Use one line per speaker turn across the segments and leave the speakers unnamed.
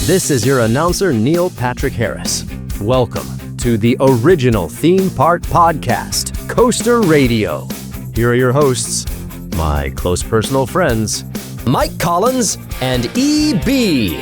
This is your announcer, Neil Patrick Harris. Welcome to the original theme park podcast, Coaster Radio. Here are your hosts, my close personal friends, Mike Collins and E.B.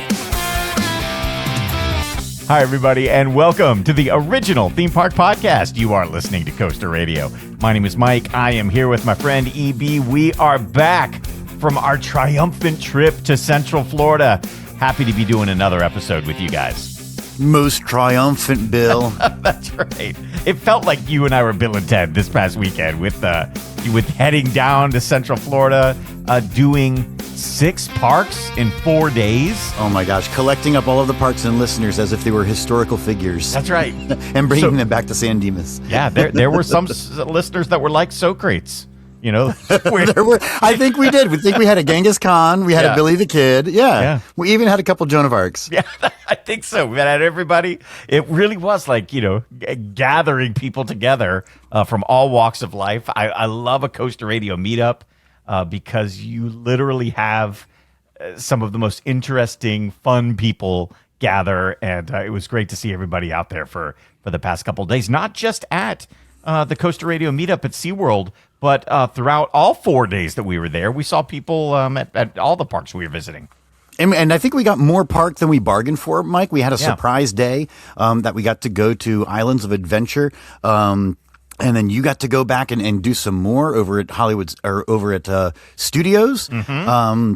Hi, everybody, and welcome to the original theme park podcast. You are listening to Coaster Radio. My name is Mike. I am here with my friend E.B. We are back from our triumphant trip to Central Florida. Happy to be doing another episode with you guys.
Most triumphant, Bill.
That's right. It felt like you and I were Bill and Ted this past weekend with heading down to Central Florida, doing 6 parks in 4 days.
Oh my gosh, collecting up all of the parks and listeners as if they were historical figures.
That's right.
And bringing them back to San Dimas.
Yeah, there were some listeners that were like Socrates. You know,
I think we did. We think we had a Genghis Khan. We had a Billy the Kid. Yeah. We even had a couple Joan of Arcs.
Yeah, I think so. We had everybody. It really was like, gathering people together from all walks of life. I love a Coaster Radio meetup because you literally have some of the most interesting, fun people gather. And it was great to see everybody out there for the past couple of days, not just at the Coaster Radio meetup at SeaWorld, but throughout all 4 days that we were there, we saw people at all the parks we were visiting.
And I think we got more park than we bargained for, Mike. We had a surprise day that we got to go to Islands of Adventure. And then you got to go back and do some more over at Hollywood's or over at Studios. Mm-hmm.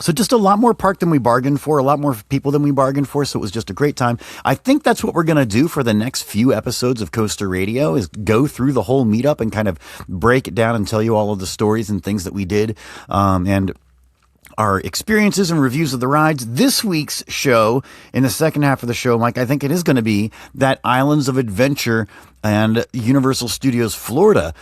So just a lot more park than we bargained for, a lot more people than we bargained for. So it was just a great time. I think that's what we're going to do for the next few episodes of Coaster Radio is go through the whole meetup and kind of break it down and tell you all of the stories and things that we did. And our experiences and reviews of the rides. This week's show, in the second half of the show, Mike, I think it is going to be that Islands of Adventure and Universal Studios Florida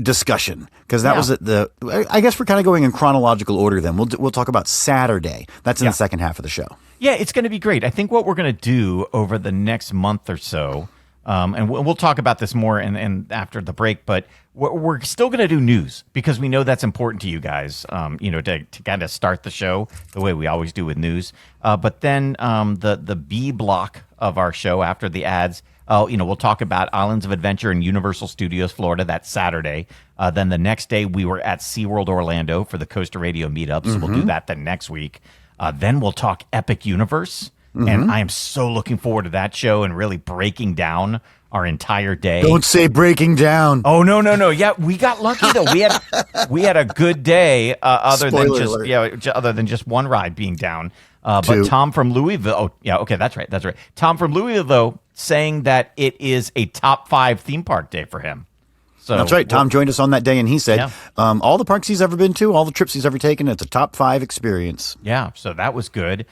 discussion, because that was I guess we're kind of going in chronological order. Then we'll talk about Saturday. That's in the second half of the show.
Yeah, it's going to be great. I think what we're going to do over the next month or so, and we'll talk about this more and after the break, but we're still going to do news because we know that's important to you guys, to kind of start the show the way we always do with news. But then the B block of our show after the ads, we'll talk about Islands of Adventure and Universal Studios Florida. That's Saturday. Then the next day we were at SeaWorld Orlando for the Coaster Radio meetup. So we'll do that the next week. Then we'll talk Epic Universe. Mm-hmm. And I am so looking forward to that show and really breaking down our entire day.
Don't say breaking down.
Oh, no. Yeah, we got lucky though. We had a good day other than just one ride being down. But Tom from Louisville. Oh, yeah. Okay, that's right. Tom from Louisville though saying that it is a top 5 theme park day for him. So
that's right. Tom joined us on that day, and he said all the parks he's ever been to, all the trips he's ever taken, it's a top 5 experience.
Yeah, so that was good.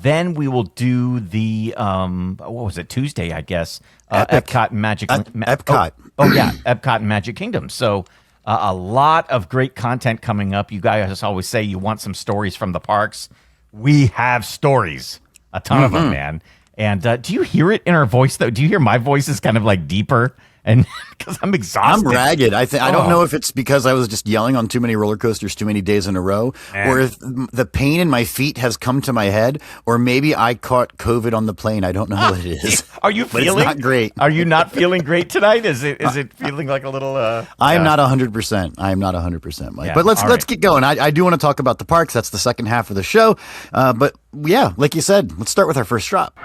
Then we will do the what was it, Tuesday, I guess. Epcot and Magic.
Epcot.
Epcot and Magic Kingdom. So a lot of great content coming up. You guys always say you want some stories from the parks. We have stories, a ton of them, man. And do you hear it in our voice though? Do you hear my voice is kind of like deeper? And because I'm exhausted.
I'm ragged. I don't know if it's because I was just yelling on too many roller coasters too many days in a row, or if the pain in my feet has come to my head, or maybe I caught COVID on the plane. I don't know what it is.
Are you feeling?
It's not great.
Are you not feeling great tonight? Is it feeling like a little?
I am not 100%. I am not 100%, Mike. Yeah, but let's get going. I do want to talk about the parks. That's the second half of the show. But yeah, like you said, let's start with our first drop.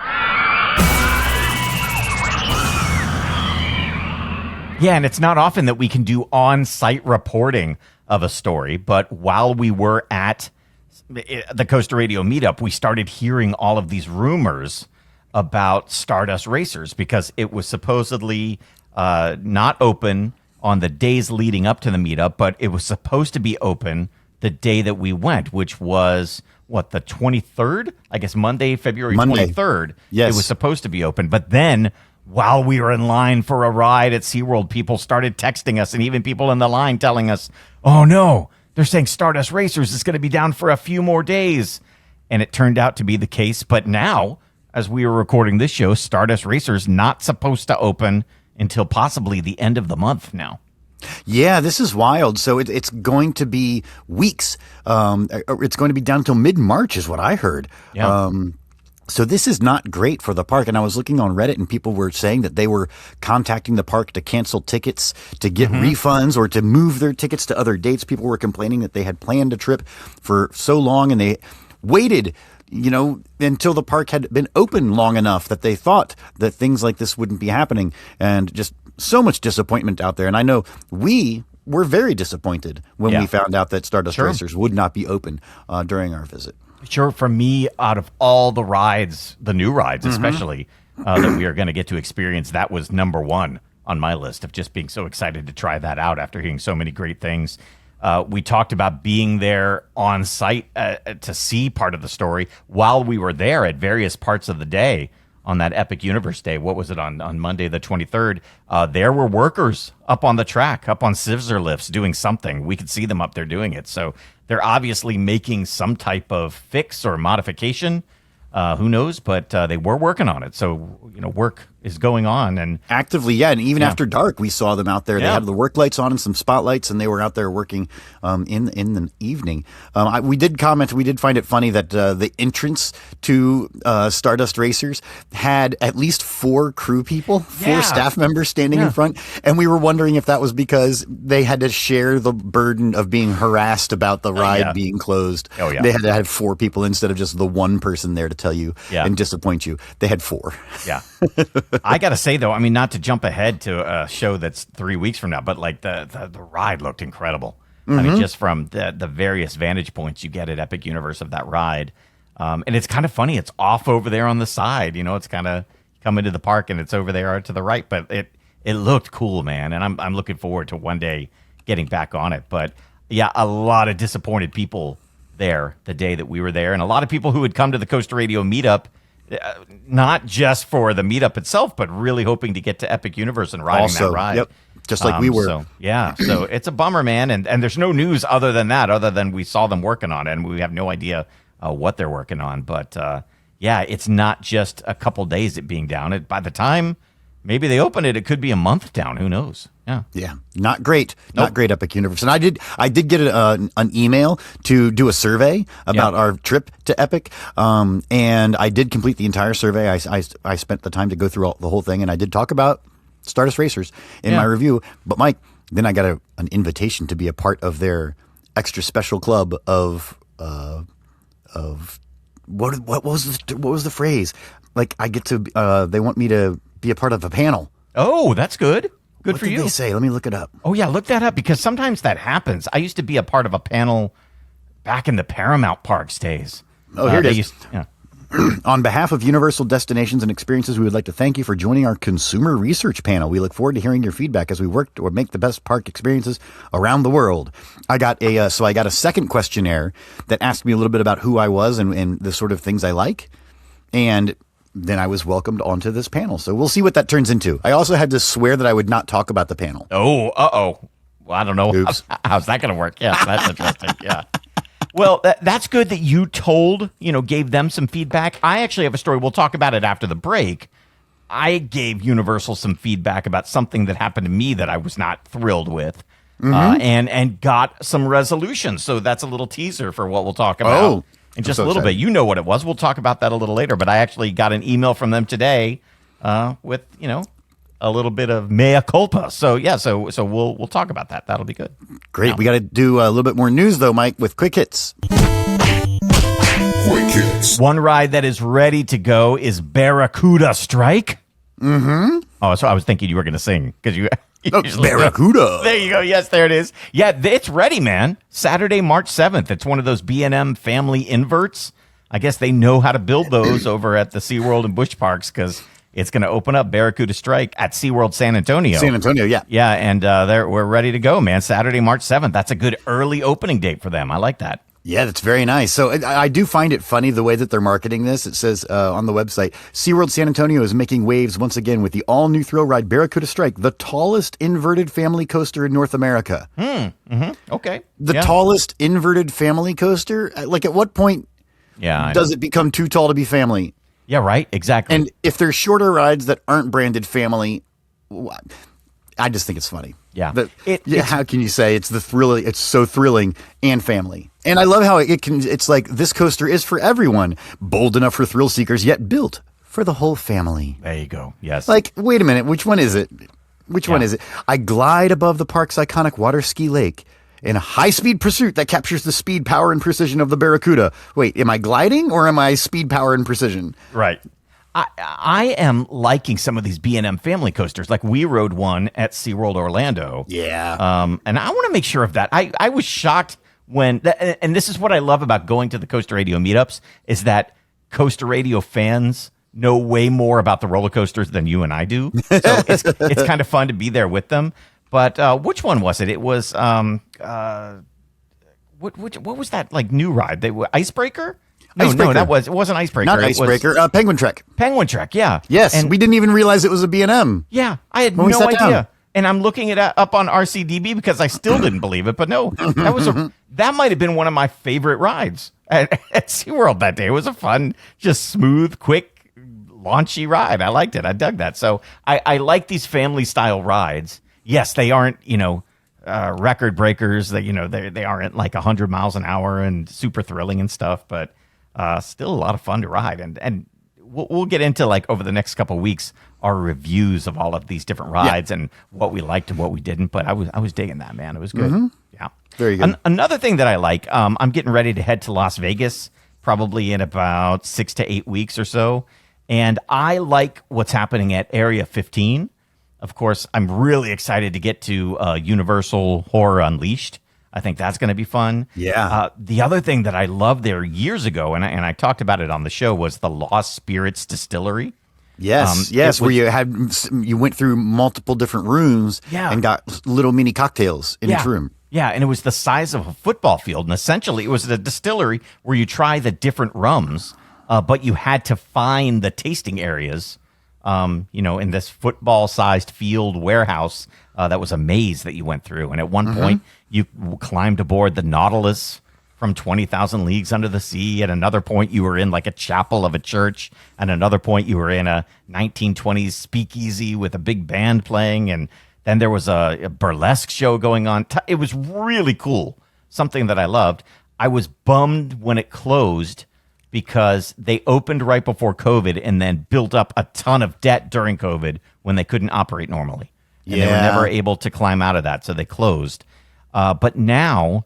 Yeah, and it's not often that we can do on-site reporting of a story, but while we were at the Coaster Radio meetup, we started hearing all of these rumors about Stardust Racers because it was supposedly not open on the days leading up to the meetup, but it was supposed to be open the day that we went, which was, the 23rd? I guess Monday, February 23rd.
Yes.
It was supposed to be open, but then while we were in line for a ride at SeaWorld, people started texting us, and even people in the line telling us, oh no, they're saying Stardust Racers is going to be down for a few more days. And it turned out to be the case. But now, as we were recording this show, Stardust Racers not supposed to open until possibly the end of the month now.
Yeah, this is wild. So it's going to be weeks. It's going to be down until mid-March is what I heard.
Yeah.
So this is not great for the park. And I was looking on Reddit and people were saying that they were contacting the park to cancel tickets, to get refunds, or to move their tickets to other dates. People were complaining that they had planned a trip for so long and they waited, until the park had been open long enough that they thought that things like this wouldn't be happening. And just so much disappointment out there. And I know we were very disappointed when we found out that Stardust Racers would not be open during our visit.
Sure, for me, out of all the rides, the new rides especially, that we are going to get to experience, that was number one on my list of just being so excited to try that out after hearing so many great things. We talked about being there on site to see part of the story while we were there at various parts of the day on that Epic Universe Day. What was it, on Monday the 23rd? There were workers up on the track, up on scissor lifts doing something. We could see them up there doing it. So they're obviously making some type of fix or modification. Who knows? But they were working on it. So, work is going on. And
actively, yeah. And even after dark, we saw them out there. They
Yeah.
had the work lights on and some spotlights, and they were out there working in the evening. We did comment, we did find it funny that the entrance to Stardust Racers had at least 4 crew people, 4 staff members standing in front. And we were wondering if that was because they had to share the burden of being harassed about the ride being closed.
Oh, yeah.
They had to have 4 people instead of just the one person there to tell you and disappoint you. They had 4.
Yeah. I got to say, though, I mean, not to jump ahead to a show that's 3 weeks from now, but like the ride looked incredible. I mean, just from the various vantage points you get at Epic Universe of that ride. And it's kind of funny. It's off over there on the side. It's kind of come into the park and it's over there to the right. But it looked cool, man. And I'm looking forward to one day getting back on it. But yeah, a lot of disappointed people there the day that we were there. And a lot of people who had come to the Coaster Radio meetup, not just for the meetup itself, but really hoping to get to Epic Universe and riding that ride.
Yep. Just like we were.
So it's a bummer, man. And there's no news other than we saw them working on it, and we have no idea what they're working on. But it's not just a couple days it being down. By the time maybe they open it, it could be a month down. Who knows?
Yeah, not great. Not great, Epic Universe. And I did get an email to do a survey about our trip to Epic, and I did complete the entire survey. I spent the time to go through the whole thing, and I did talk about Stardust Racers in my review. But Mike, then I got an invitation to be a part of their extra special club of what was the phrase? Like I get to they want me to be a part of a panel.
Oh, that's good. Good for you.
What did they say? Let me look it up.
Oh, yeah, look that up, because sometimes that happens. I used to be a part of a panel back in the Paramount Parks days.
Oh, here it is. On behalf of Universal Destinations and Experiences, we would like to thank you for joining our consumer research panel. We look forward to hearing your feedback as we work to make the best park experiences around the world. I got a second questionnaire that asked me a little bit about who I was and the sort of things I like. And then I was welcomed onto this panel. So we'll see what that turns into. I also had to swear that I would not talk about the panel.
Oh, well, I don't know. How's that going to work? Yeah, that's interesting. Yeah. Well, that's good that you gave them some feedback. I actually have a story. We'll talk about it after the break. I gave Universal some feedback about something that happened to me that I was not thrilled with, and got some resolution. So that's a little teaser for what we'll talk about in just a little bit. You know what it was. We'll talk about that a little later. But I actually got an email from them today with a little bit of mea culpa. So we'll talk about that. That'll be good.
Great. We got to do a little bit more news though, Mike, with quick hits.
Quick hits.
One ride that is ready to go is Barracuda Strike. Mm-hmm. Oh, so I was thinking you were going to sing because you.
Barracuda.
There you go. Yes, there it is. Yeah, it's ready, man. Saturday, March 7th. It's one of those B&M family inverts. I guess they know how to build those over at the SeaWorld and Busch Parks because it's going to open up Barracuda Strike at SeaWorld San Antonio.
San Antonio, yeah.
Yeah, and we're ready to go, man. Saturday, March 7th. That's a good early opening date for them. I like that.
Yeah, that's very nice. So I do find it funny the way that they're marketing this. It says on the website, SeaWorld San Antonio is making waves once again with the all-new thrill ride Barracuda Strike, the tallest inverted family coaster in North America.
Okay.
The tallest inverted family coaster? Like at what point does it become too tall to be family?
Yeah, right. Exactly.
And if there's shorter rides that aren't branded family, I just think it's funny.
Yeah.
How can you say it's it's so thrilling and family? And I love how it's like this coaster is for everyone, bold enough for thrill seekers, yet built for the whole family.
There you go. Yes.
Like, wait a minute, which one is it? One is it? I glide above the park's iconic water ski lake in a high-speed pursuit that captures the speed, power, and precision of the Barracuda. Wait, am I gliding or am I speed, power, and precision?
Right. I am liking some of these B&M family coasters. Like we rode one at SeaWorld Orlando.
Yeah.
And I want to make sure of that. I was shocked when, and this is what I love about going to the Coaster Radio meetups, is that Coaster Radio fans know way more about the roller coasters than you and I do. So it's kind of fun to be there with them. But which one was it? It was what was that like new ride? Icebreaker? No, it wasn't Icebreaker.
Not Icebreaker. Penguin Trek.
Penguin Trek, yeah.
Yes, and we didn't even realize it was a B&M.
Yeah, I had no idea. Down. And I'm looking it up on RCDB because I still didn't believe it. But no, that might have been one of my favorite rides at SeaWorld that day. It was a fun, just smooth, quick, launchy ride. I liked it. I dug that. So I like these family-style rides. Yes, they aren't, record breakers. That they aren't like 100 miles an hour and super thrilling and stuff. But still a lot of fun to ride. And we'll get into like over the next couple of weeks our reviews of all of these different rides and what we liked and what we didn't. But I was digging that, man. It was good. Mm-hmm. Yeah,
very good.
Another thing that I like, I'm getting ready to head to Las Vegas probably in about 6 to 8 weeks or so, and I like what's happening at Area 15. Of course, I'm really excited to get to Universal Horror Unleashed. I think that's going to be fun.
Yeah.
The other thing that I loved there years ago, and I talked about it on the show, was the Lost Spirits Distillery.
Yes, where you went through multiple different rooms and got little mini cocktails in each room.
Yeah, and it was the size of a football field, and essentially it was a distillery where you try the different rums, but you had to find the tasting areas, in this football-sized field warehouse that was a maze that you went through. And at one point, you climbed aboard the Nautilus from 20,000 Leagues Under the Sea. At another point, you were in like a chapel of a church. At another point, you were in a 1920s speakeasy with a big band playing. And then there was a burlesque show going on. It was really cool, something that I loved. I was bummed when it closed because they opened right before COVID and then built up a ton of debt during COVID when they couldn't operate normally. And they were never able to climb out of that, so they closed. But now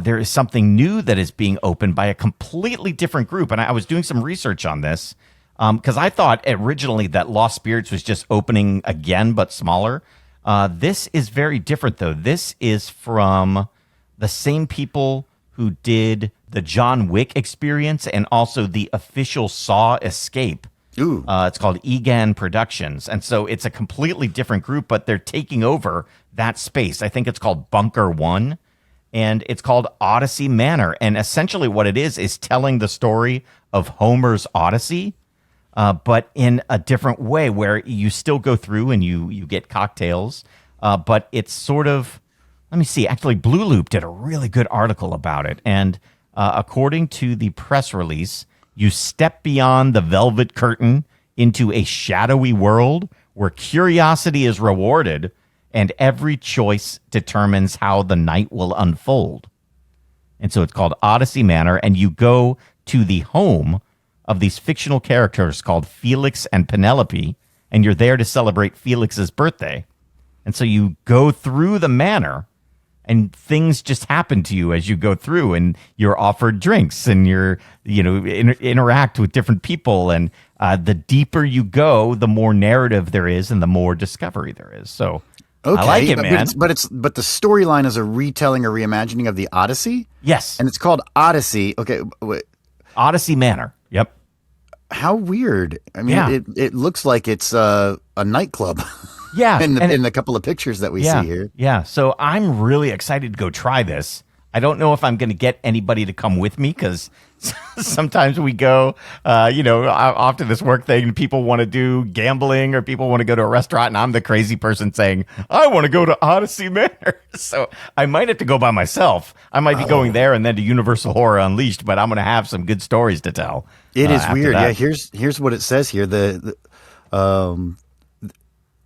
there is something new that is being opened by a completely different group. And I was doing some research on this because I thought originally that Lost Spirits was just opening again, but smaller. This is very different, though. This is from the same people who did the John Wick experience and also the official Saw Escape.
Ooh.
It's called Egan Productions. And so it's a completely different group, but they're taking over that space. I think it's called Bunker One, and it's called Odyssey Manor. And essentially what it is telling the story of Homer's Odyssey, but in a different way where you still go through and you get cocktails, but it's sort of, let me see, actually Blue Loop did a really good article about it. And according to the press release, you step beyond the velvet curtain into a shadowy world where curiosity is rewarded and every choice determines how the night will unfold. And so it's called Odyssey Manor, and you go to the home of these fictional characters called Felix and Penelope, and you're there to celebrate Felix's birthday. And so you go through the manor, and things just happen to you as you go through, and you're offered drinks, and you're, interact with different people. And the deeper you go, the more narrative there is, and the more discovery there is. So
okay,
I like it, man.
But the storyline is a retelling or reimagining of the Odyssey.
Yes,
and it's called Odyssey. Okay, wait.
Odyssey Manor. Yep.
How weird. I mean, it looks like it's a nightclub.
Yeah.
in the couple of pictures that we see here.
Yeah. So I'm really excited to go try this. I don't know if I'm going to get anybody to come with me because sometimes we go, off to this work thing and people want to do gambling or people want to go to a restaurant and I'm the crazy person saying, I want to go to Odyssey Manor. So I might have to go by myself. I might be going there and then to Universal Horror Unleashed, but I'm going to have some good stories to tell. It
is weird. That. Yeah. Here's what it says here.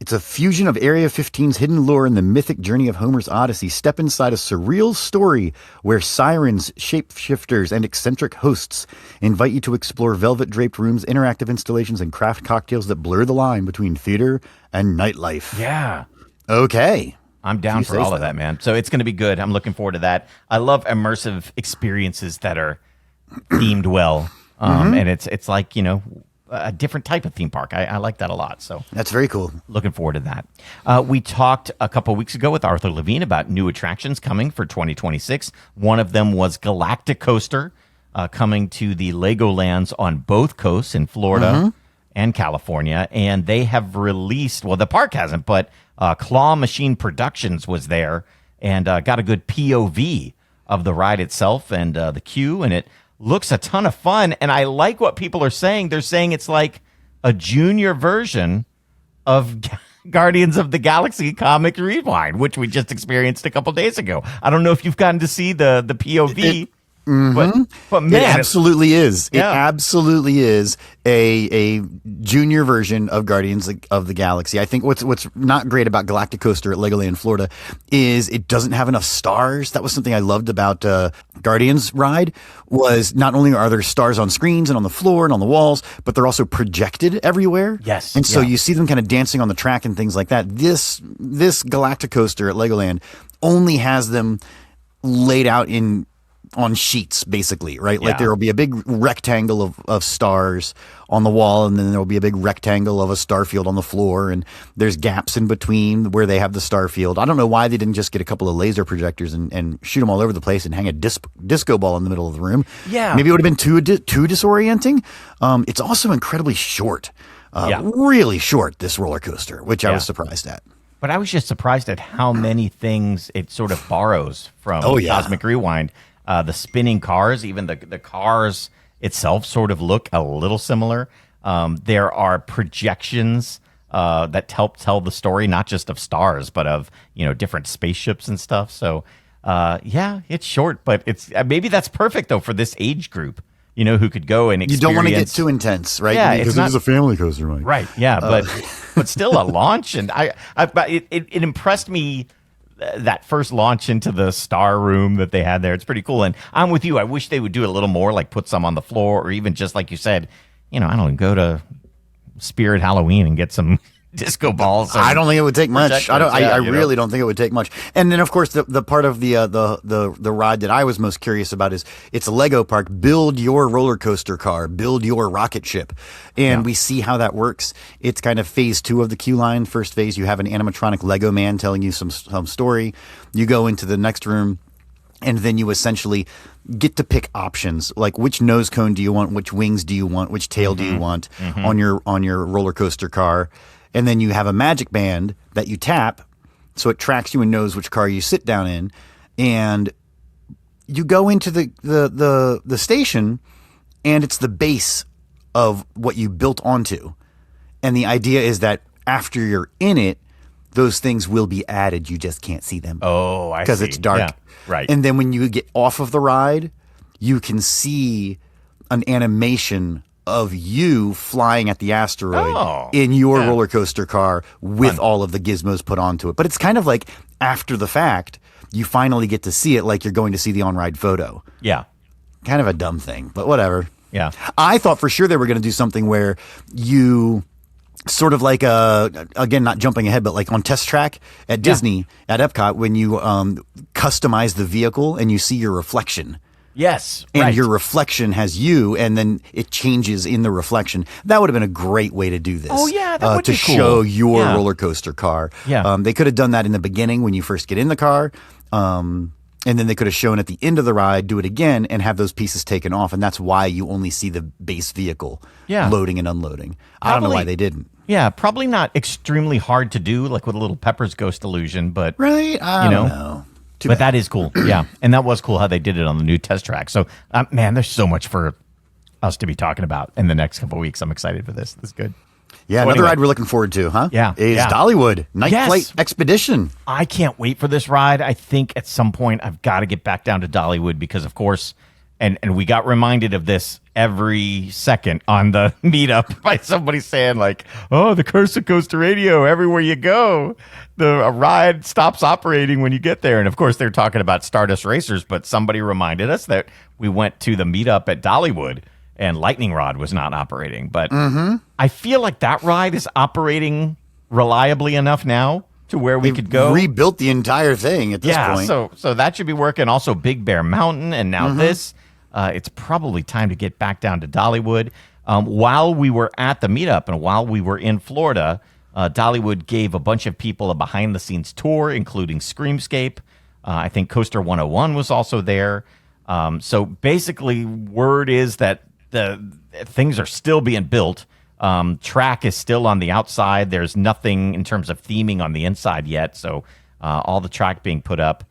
It's a fusion of Area 15's hidden lore and the mythic journey of Homer's Odyssey. Step inside a surreal story where sirens, shapeshifters, and eccentric hosts invite you to explore velvet-draped rooms, interactive installations, and craft cocktails that blur the line between theater and nightlife.
Yeah.
Okay.
I'm down for all of that, man. So it's going to be good. I'm looking forward to that. I love immersive experiences that are themed well. And it's like, a different type of theme park. I like that a lot. So
that's very cool.
Looking forward to that. We talked a couple of weeks ago with Arthur Levine about new attractions coming for 2026. One of them was Galactic Coaster coming to the LEGOLANDs on both coasts in Florida and California. And they have released, well, the park hasn't, but Claw Machine Productions was there and got a good POV of the ride itself and the queue, and it looks a ton of fun, and I like what people are saying. They're saying it's like a junior version of Guardians of the Galaxy Comic Rewind, which we just experienced a couple days ago. I don't know if you've gotten to see the POV. But man,
it absolutely is.
Yeah.
It absolutely is a junior version of Guardians of the Galaxy. I think what's not great about Galactic Coaster at Legoland, Florida, is it doesn't have enough stars. That was something I loved about Guardians ride. Was not only are there stars on screens and on the floor and on the walls, but they're also projected everywhere.
Yes,
and so you see them kind of dancing on the track and things like that. This Galactic Coaster at Legoland only has them laid out on sheets, basically, right? Like there will be a big rectangle of stars on the wall, and then there will be a big rectangle of a star field on the floor, and there's gaps in between where they have the star field. I don't know why they didn't just get a couple of laser projectors and shoot them all over the place and hang a disco ball in the middle of the room.
Yeah.
Maybe it would have been too disorienting. It's also incredibly short. Really short, this roller coaster, which I was surprised at.
But I was just surprised at how many things it sort of borrows from Cosmic Rewind. The spinning cars, even the cars itself sort of look a little similar. There are projections that help tell the story, not just of stars, but of, different spaceships and stuff. So, it's short, but it's maybe that's perfect, though, for this age group, who could go and experience.
You don't want to get too intense, right?
Yeah,
because it is a family coaster, Mike.
Right, yeah, but still a launch. And it impressed me. That first launch into the star room that they had there, it's pretty cool. And I'm with you. I wish they would do a little more, like put some on the floor, or even just like you said, I don't know, go to Spirit Halloween and get some disco balls.
I don't think it would take much. I really don't think it would take much. And then, of course, the part of the ride that I was most curious about is it's a Lego park. Build your roller coaster car. Build your rocket ship. And we see how that works. It's kind of phase 2 of the queue line. First phase, you have an animatronic Lego man telling you some story. You go into the next room, and then you essentially get to pick options, like which nose cone do you want, which wings do you want, which tail do you want on your roller coaster car. And then you have a magic band that you tap, so it tracks you and knows which car you sit down in. And you go into the station, and it's the base of what you built onto. And the idea is that after you're in it, those things will be added. You just can't see them.
Oh, I see.
Because it's dark.
Yeah, right.
And then when you get off of the ride, you can see an animation of you flying at the asteroid in your roller coaster car with all of the gizmos put onto it. But it's kind of like after the fact, you finally get to see it like you're going to see the on-ride photo.
Yeah.
Kind of a dumb thing, but whatever.
Yeah.
I thought for sure they were going to do something where you sort of like, again, not jumping ahead, but like on Test Track at Disney, at Epcot, when you customize the vehicle and you see your reflection.
Yes.
And your reflection has you, and then it changes in the reflection. That would have been a great way to do this.
Oh, yeah, that would
to
be cool.
show your roller coaster car.
Yeah.
They could have done that in the beginning when you first get in the car. And then they could have shown at the end of the ride, do it again, and have those pieces taken off. And that's why you only see the base vehicle loading and unloading. I don't know why they didn't.
Yeah, probably not extremely hard to do, like with a little Pepper's Ghost illusion, but
right, I don't know.
But that is cool. Yeah. And that was cool how they did it on the new Test Track. So, man, there's so much for us to be talking about in the next couple of weeks. I'm excited for this. This is good.
Yeah,
so
another ride we're looking forward to, huh?
Yeah.
Is Dollywood Night Flight Expedition.
I can't wait for this ride. I think at some point I've got to get back down to Dollywood because, of course, And we got reminded of this every second on the meetup by somebody saying like, oh, the Coaster Coaster Radio, everywhere you go, a ride stops operating when you get there. And of course, they're talking about Stardust Racers, but somebody reminded us that we went to the meetup at Dollywood and Lightning Rod was not operating. But I feel like that ride is operating reliably enough now to where we could go.
Rebuilt the entire thing at this point.
So that should be working. Also, Big Bear Mountain, and now this. It's probably time to get back down to Dollywood. While we were at the meetup and while we were in Florida, Dollywood gave a bunch of people a behind-the-scenes tour, including Screamscape. I think Coaster 101 was also there. So basically, word is that the things are still being built. Track is still on the outside. There's nothing in terms of theming on the inside yet. So all the track being put up.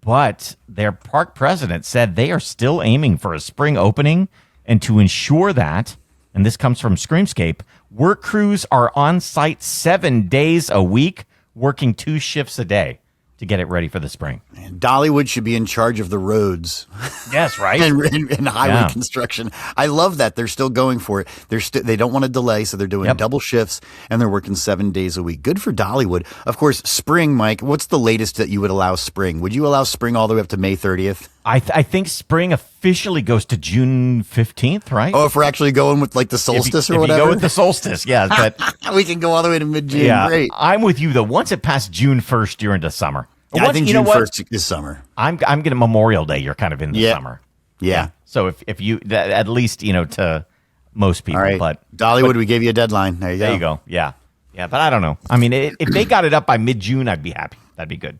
But their park president said they are still aiming for a spring opening. And to ensure that, and this comes from Screamscape, work crews are on site 7 days a week, working 2 shifts a day to get it ready for the spring.
And Dollywood should be in charge of the roads.
Yes, right?
and highway construction. I love that. They're still going for it. They don't want to delay, so they're doing double shifts, and they're working 7 days a week. Good for Dollywood. Of course, spring, Mike, what's the latest that you would allow spring? Would you allow spring all the way up to May 30th?
I think spring officially goes to June 15th, right?
Oh, if we're actually going with like the solstice or whatever?
If you go with the solstice, yeah. But
we can go all the way to mid-June.
Yeah,
Great.
I'm with you, though. Once it passed June 1st, you're into summer.
Yeah, I think June 1st is summer.
I'm getting Memorial Day. You're kind of in the summer.
Yeah.
So if you, at least, to most people.
All right.
But
Dollywood, we gave you a dedeadline. There
you go. Yeah. Yeah, but I don't know. I mean, if they got it up by mid-June, I'd be happy. That'd be good.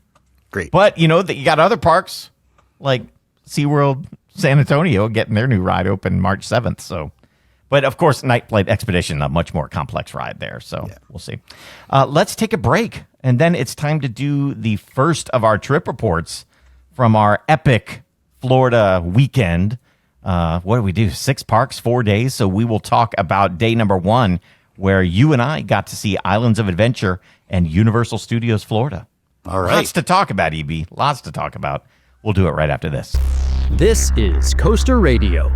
Great.
But, you got other parks like SeaWorld, San Antonio getting their new ride open March 7th. So, but of course, Night Flight Expedition, a much more complex ride there. So we'll see. Let's take a break. And then it's time to do the first of our trip reports from our epic Florida weekend. What do we do? 6 parks, 4 days. So we will talk about day number 1, where you and I got to see Islands of Adventure and Universal Studios Florida.
All right.
Lots to talk about, EB. Lots to talk about. We'll do it right after this.
This is Coaster Radio.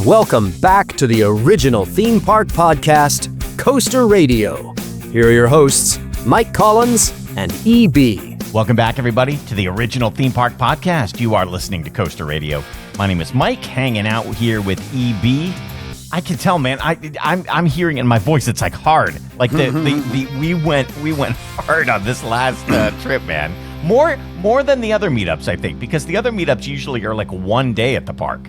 Welcome back to the original theme park podcast, Coaster Radio. Here are your hosts, Mike Collins and EB.
Welcome back, everybody, to the original theme park podcast. You are listening to Coaster Radio. My name is Mike, hanging out here with EB. I can tell, man. I'm hearing in my voice it's like hard. Like we went hard on this last trip, man. More than the other meetups, I think, because the other meetups usually are like 1 day at the park.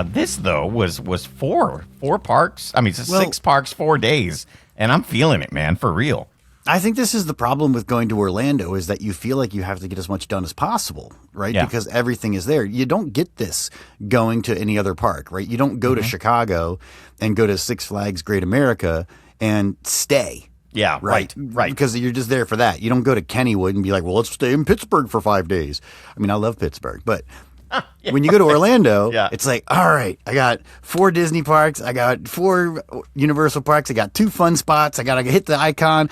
This though was four parks. I mean, 6 parks, 4 days, and I'm feeling it, man, for real.
I think this is the problem with going to Orlando is that you feel like you have to get as much done as possible, right?
Yeah.
Because everything is there. You don't get this going to any other park, right? You don't go to Chicago and go to Six Flags Great America and stay.
Yeah, right.
Because you're just there for that. You don't go to Kennywood and be like, well, let's stay in Pittsburgh for 5 days. I mean, I love Pittsburgh, but when you go to Orlando, it's like, all right, I got 4 Disney parks. I got 4 Universal parks. I got 2 fun spots. I got to hit the icon.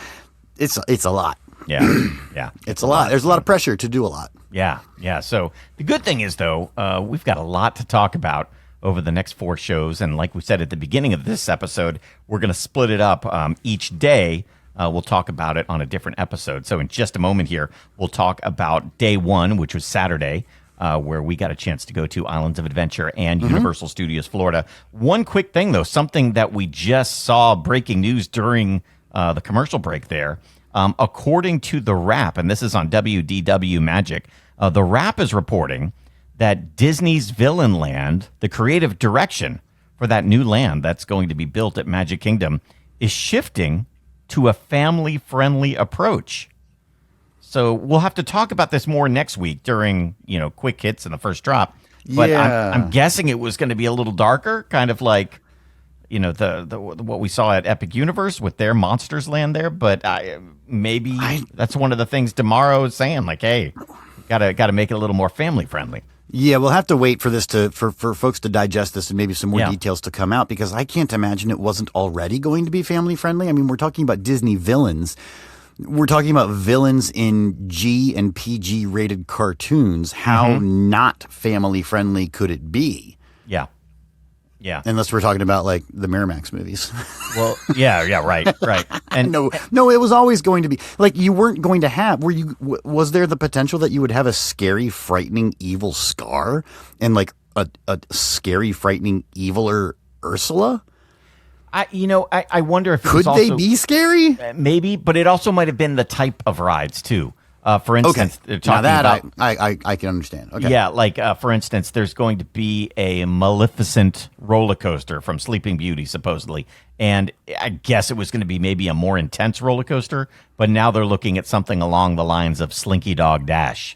It's a lot.
Yeah.
It's a lot. There's a lot of pressure to do a lot.
Yeah. So the good thing is, though, we've got a lot to talk about over the next 4 shows. And like we said at the beginning of this episode, we're going to split it up each day. We'll talk about it on a different episode. So in just a moment here, we'll talk about day 1, which was Saturday, where we got a chance to go to Islands of Adventure and Universal Studios Florida. One quick thing, though, something that we just saw breaking news during the commercial break there. According to The Wrap, and this is on WDW Magic, The Wrap is reporting that Disney's Villainland, the creative direction for that new land that's going to be built at Magic Kingdom, is shifting to a family-friendly approach. So we'll have to talk about this more next week during, quick hits in the first drop. But I'm guessing it was going to be a little darker, kind of like, the what we saw at Epic Universe with their Monsters Land there. But maybe that's one of the things tomorrow is saying, like, hey, gotta make it a little more family friendly.
Yeah, we'll have to wait for this for folks to digest this and maybe some more details to come out, because I can't imagine it wasn't already going to be family friendly. I mean, we're talking about Disney Villains. we're talking about villains in G and PG rated cartoons. How not family friendly could it be?
Yeah. Yeah.
Unless we're talking about like the Miramax movies.
Well, yeah, right. And
no, it was always going to be like you weren't going to have. Was there the potential that you would have a scary, frightening, evil Scar and like a scary, frightening, eviler Ursula?
I wonder if
could they be scary?
Maybe, but it also might have been the type of rides too. For instance, they're talking
now that
about,
I can understand. Okay.
Yeah, like for instance, there's going to be a Maleficent roller coaster from Sleeping Beauty, supposedly, and I guess it was going to be maybe a more intense roller coaster, but now they're looking at something along the lines of Slinky Dog Dash,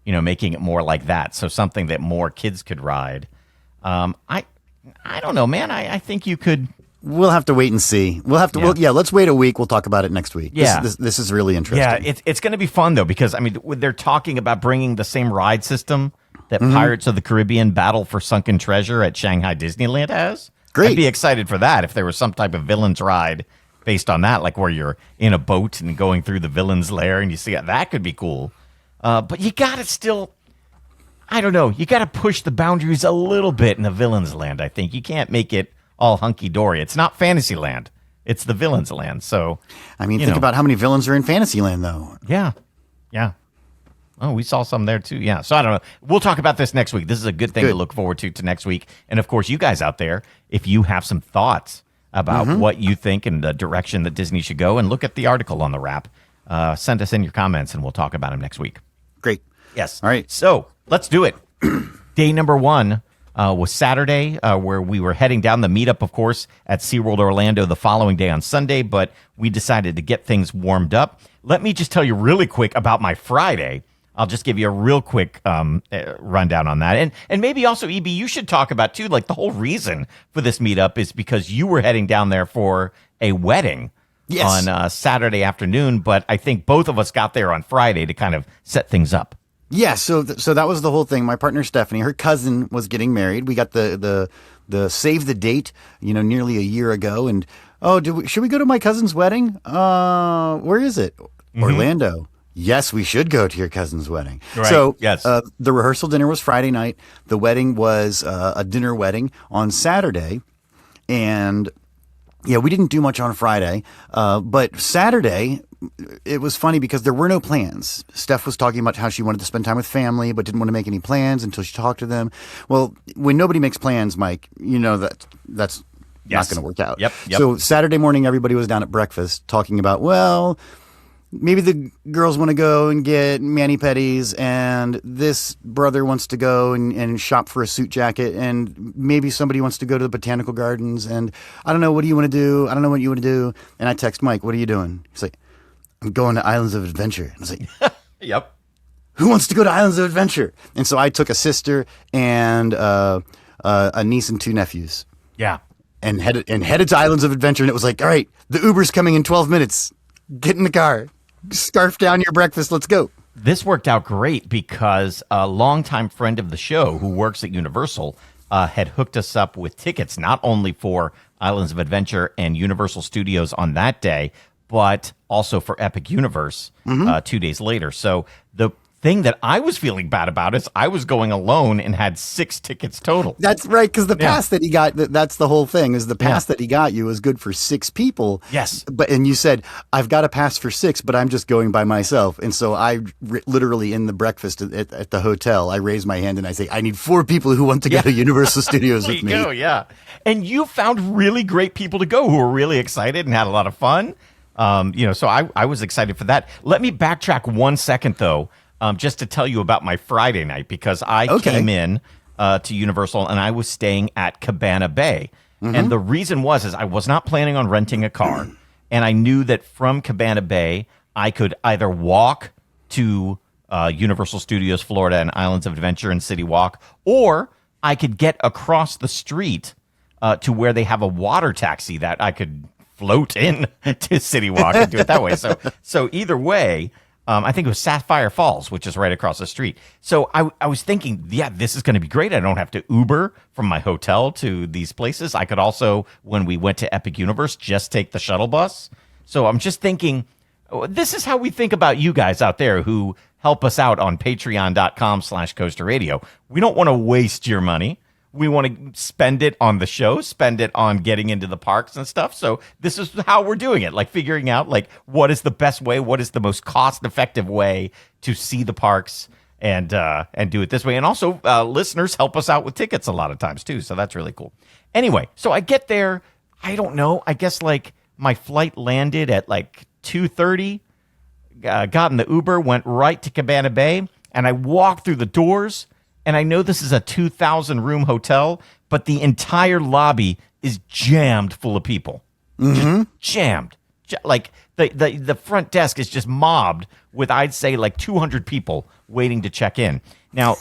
making it more like that, so something that more kids could ride. I don't know, man. I think you could.
We'll have to wait and see. We'll have to. Yeah. Let's wait a week. We'll talk about it next week.
Yeah.
This is really interesting.
Yeah, it's going to be fun though, because they're talking about bringing the same ride system that Pirates of the Caribbean Battle for Sunken Treasure at Shanghai Disneyland has.
Great.
I'd be excited for that if there was some type of villains ride based on that, like where you're in a boat and going through the villain's lair, and you see that could be cool. But you got to still, I don't know, you got to push the boundaries a little bit in the villain's land. I think you can't make it all hunky-dory. It's not Fantasyland. It's the Villains Land. So,
think about how many villains are in Fantasyland, though.
Yeah. Oh, we saw some there, too. Yeah. So, I don't know. We'll talk about this next week. This is a good thing to look forward to next week. And, of course, you guys out there, if you have some thoughts about what you think and the direction that Disney should go, and look at the article on the wrap, send us in your comments, and we'll talk about them next week.
Great.
Yes.
All right.
So, let's do it. Day number 1. Was Saturday, where we were heading down the meetup, of course, at SeaWorld Orlando the following day on Sunday, but we decided to get things warmed up. Let me just tell you really quick about my Friday. I'll just give you a real quick rundown on that. And maybe also, EB, you should talk about, too, like the whole reason for this meetup is because you were heading down there for a wedding on Saturday afternoon, but I think both of us got there on Friday to kind of set things up.
Yeah, so that was the whole thing. My partner Stephanie, her cousin was getting married. We got the save the date, nearly a year ago. And should we go to my cousin's wedding? Where is it? Orlando. Yes, we should go to your cousin's wedding.
Right.
So
yes.
The rehearsal dinner was Friday night. The wedding was a dinner wedding on Saturday, and yeah, we didn't do much on Friday, but Saturday. It was funny because there were no plans. Steph was talking about how she wanted to spend time with family, but didn't want to make any plans until she talked to them. Well, when nobody makes plans, Mike, that's not going to work out.
Yep.
So Saturday morning, everybody was down at breakfast talking about, well, maybe the girls want to go and get mani-pedis, and this brother wants to go and shop for a suit jacket, and maybe somebody wants to go to the botanical gardens, and I don't know, what do you want to do? I don't know what you want to do. And I text Mike, what are you doing? He's like, I'm going to Islands of Adventure. And I was like,
yep.
Who wants to go to Islands of Adventure? And so I took a sister and a niece and 2 nephews.
Yeah.
And headed to Islands of Adventure. And it was like, all right, the Uber's coming in 12 minutes. Get in the car. Scarf down your breakfast. Let's go.
This worked out great because a longtime friend of the show who works at Universal had hooked us up with tickets, not only for Islands of Adventure and Universal Studios on that day, but also for Epic Universe 2 days later. So the thing that I was feeling bad about is I was going alone and had 6 tickets total.
That's right, because the pass that he got, that's the whole thing, is the pass that he got you was good for 6 people.
Yes.
And you said, I've got a pass for 6, but I'm just going by myself. And so I literally, in the breakfast at the hotel, I raise my hand and I say, I need 4 people who want to go to Universal Studios with me.
Go, yeah. And you found really great people to go who were really excited and had a lot of fun. So I was excited for that. Let me backtrack 1 second, though, just to tell you about my Friday night, because I came in to Universal and I was staying at Cabana Bay. And the reason is I was not planning on renting a car. And I knew that from Cabana Bay, I could either walk to Universal Studios Florida and Islands of Adventure and City Walk, or I could get across the street to where they have a water taxi that I could float in to City Walk and do it that way. So either way, I think it was Sapphire Falls, which is right across the street. So I was thinking, this is going to be great. I don't have to Uber from my hotel to these places. I could also, when we went to Epic Universe, just take the shuttle bus. So I'm just thinking, This is how we think about you guys out there who help us out on patreon.com/Coaster Radio. We don't want to waste your money. We want to spend it on the show, spend it on getting into the parks and stuff. So this is how we're doing it, like figuring out like what is the best way, what is the most cost-effective way to see the parks and do it this way. And also listeners help us out with tickets a lot of times too. So that's really cool. Anyway, so I get there. I don't know. I guess like my flight landed at like 2:30. Got in the Uber, went right to Cabana Bay, and I walked through the doors. And I know this is a 2,000-room hotel, but the entire lobby is jammed full of people. Just jammed. Like the front desk is just mobbed with, I'd say, like 200 people waiting to check in. Now,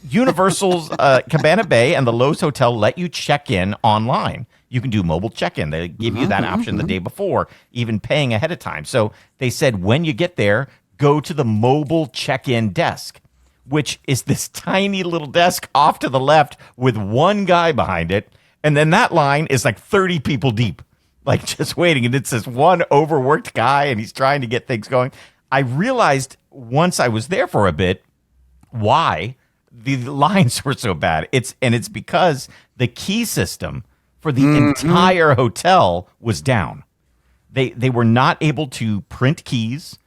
Universal's Cabana Bay and the Lowe's Hotel let you check in online. You can do mobile check-in. They give you that option the day before, even paying ahead of time. So they said when you get there, go to the mobile check-in desk, which is this tiny little desk off to the left with one guy behind it. And then that line is like 30 people deep, like just waiting. And it's this one overworked guy, and he's trying to get things going. I realized once I was there for a bit why the lines were so bad. It's because the key system for the entire hotel was down. They were not able to print keys.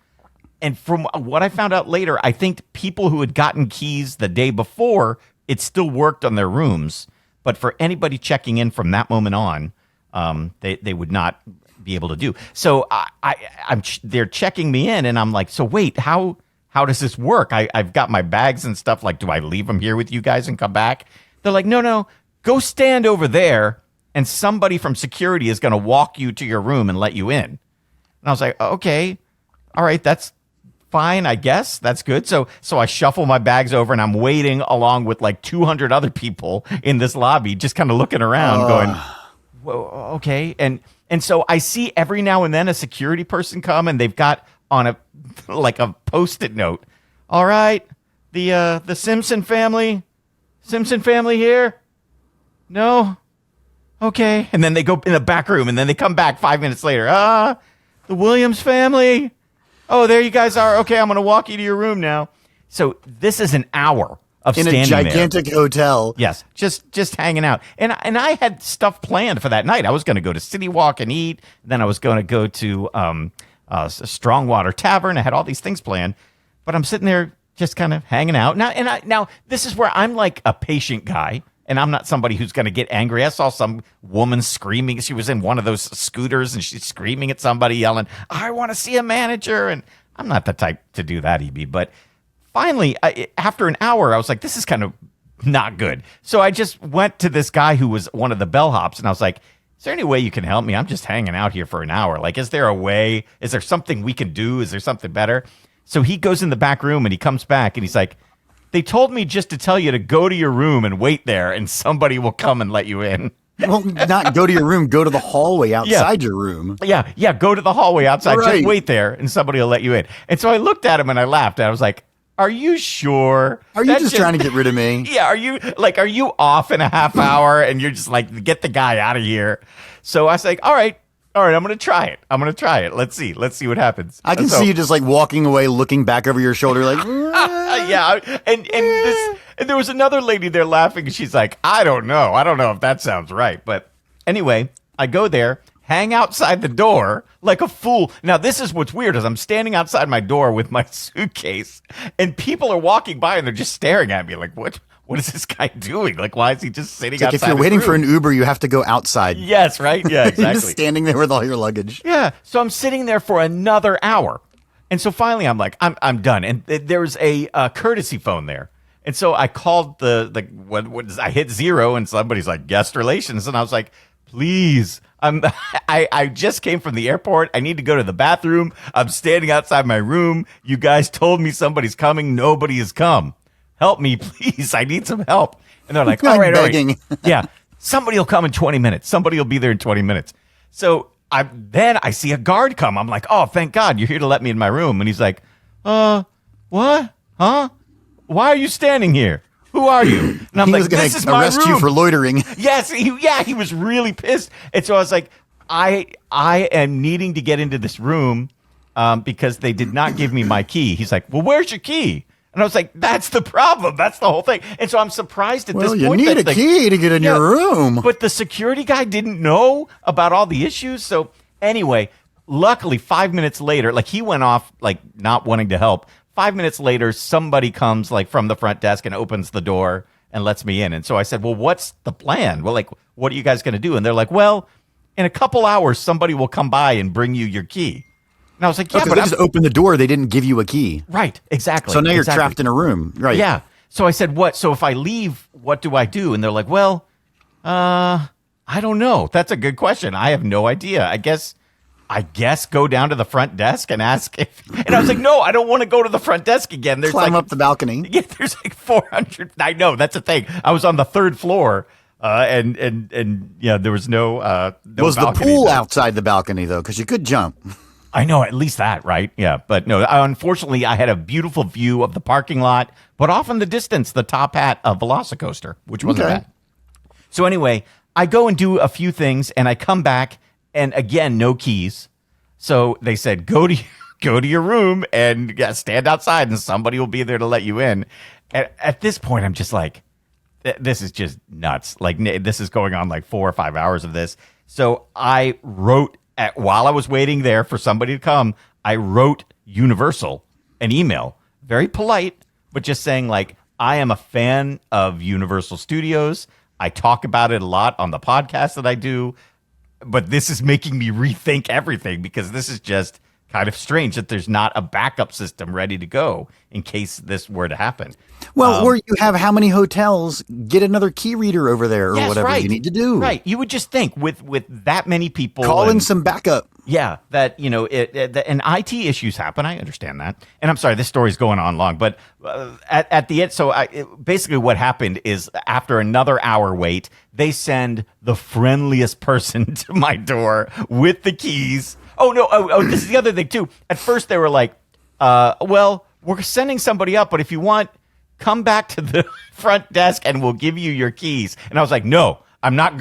And from what I found out later, I think people who had gotten keys the day before, it still worked on their rooms. But for anybody checking in from that moment on, they would not be able to do. So they're checking me in, and I'm like, so wait, how does this work? I've got my bags and stuff. Like, do I leave them here with you guys and come back? They're like, no, go stand over there, and somebody from security is going to walk you to your room and let you in. And I was like, okay, all right, that's fine, I guess. That's good. So I shuffle my bags over, and I'm waiting along with like 200 other people in this lobby, just kind of looking around going, well, okay. And so I see every now and then a security person come, and they've got on a Post-it note, all right, the Simpson family here? No? Okay. And then they go in the back room, and then they come back 5 minutes later. The Williams family. Oh, there you guys are. Okay, I'm going to walk you to your room now. So this is an hour of standing there.
In a gigantic hotel.
Yes, just hanging out. And I had stuff planned for that night. I was going to go to City Walk and eat. Then I was going to go to Strongwater Tavern. I had all these things planned. But I'm sitting there just kind of hanging out. Now, this is where I'm like a patient guy. And I'm not somebody who's going to get angry. I saw some woman screaming. She was in one of those scooters, and she's screaming at somebody, yelling, I want to see a manager. And I'm not the type to do that, EB. But finally, after an hour, I was like, this is kind of not good. So I just went to this guy who was one of the bellhops, and I was like, is there any way you can help me? I'm just hanging out here for an hour. Like, is there a way? Is there something we can do? Is there something better? So he goes in the back room, and he comes back, and he's like, they told me just to tell you to go to your room and wait there, and somebody will come and let you in.
Well, not go to your room, go to the hallway outside your room.
Yeah, go to the hallway outside.
Right.
Just wait there, and somebody will let you in. And so I looked at him, and I laughed, and I was like, are you sure?
Are you just trying to get rid of me?
Yeah, are you off in a half hour, and you're just like, get the guy out of here? So I was like, all right, I'm going to try it. Let's see what happens.
I can see you just like walking away, looking back over your shoulder like,
yeah. And there was another lady there laughing, and she's like, I don't know if that sounds right. But anyway, I go there, hang outside the door like a fool. Now, this is what's weird is I'm standing outside my door with my suitcase, and people are walking by, and they're just staring at me like, what is this guy doing? Like, why is he just sitting outside?
If you're waiting for an Uber, you have to go outside.
Yes, right? Yeah, exactly.
You're just standing there with all your luggage.
Yeah. So I'm sitting there for another hour. And so finally I'm like, I'm done. And there was a courtesy phone there. And so I called I hit 0, and somebody's like, guest relations. And I was like, please, I just came from the airport. I need to go to the bathroom. I'm standing outside my room. You guys told me somebody's coming. Nobody has come. Help me, please. I need some help. And they're like, all right. Yeah, somebody will come in 20 minutes. Somebody will be there in 20 minutes. So then I see a guard come. I'm like, oh, thank God, you're here to let me in my room. And he's like, what? Huh? Why are you standing here? Who are you? And I'm like, this is my room.
He was going to arrest you for loitering.
Yes, he was really pissed. And so I was like, I am needing to get into this room. because they did not give me my key. He's like, well, where's your key? And I was like, that's the problem. That's the whole thing. And so I'm surprised at this point.
Well, you need a key to get in your room.
But the security guy didn't know about all the issues. So anyway, luckily 5 minutes later, like he went off like not wanting to help. 5 minutes later, somebody comes like from the front desk and opens the door and lets me in. And so I said, well, what's the plan? Well, like, what are you guys going to do? And they're like, well, in a couple hours, somebody will come by and bring you your key. And I was like, yeah, but
they just opened the door. They didn't give you a key.
Right, exactly.
So now you're trapped in a room. Right.
Yeah. So I said, what? So if I leave, what do I do? And they're like, well, I don't know. That's a good question. I have no idea. I guess go down to the front desk and ask if. And I was like, no, I don't want to go to the front desk again. There's
Climb up the balcony.
Yeah, there's like 400. I know, that's the thing. I was on the third floor. And yeah, there was no
was the pool outside the balcony though? Because you could jump.
I know, at least that, right? Yeah, but no, unfortunately, I had a beautiful view of the parking lot, but off in the distance, the top hat of VelociCoaster, which wasn't bad. So anyway, I go and do a few things, and I come back, and again, no keys. So they said, go to your room and stand outside, and somebody will be there to let you in. At this point, I'm just like, this is just nuts. Like, this is going on like 4 or 5 hours of this. So I wrote, while I was waiting there for somebody to come, I wrote Universal an email, very polite, but just saying like, I am a fan of Universal Studios. I talk about it a lot on the podcast that I do, but this is making me rethink everything because this is just kind of strange that there's not a backup system ready to go in case this were to happen.
Well, or you have how many hotels, get another key reader over there or whatever you need to do.
Right. You would just think with that many people.
Call in some backup.
Yeah, that, and IT issues happen. I understand that. And I'm sorry, this story's going on long, but at the end, so basically what happened is after another hour wait, they send the friendliest person to my door with the keys. Oh, no. Oh, this is the other thing, too. At first, they were like, well, we're sending somebody up, but if you want, come back to the front desk and we'll give you your keys. And I was like, no, I'm not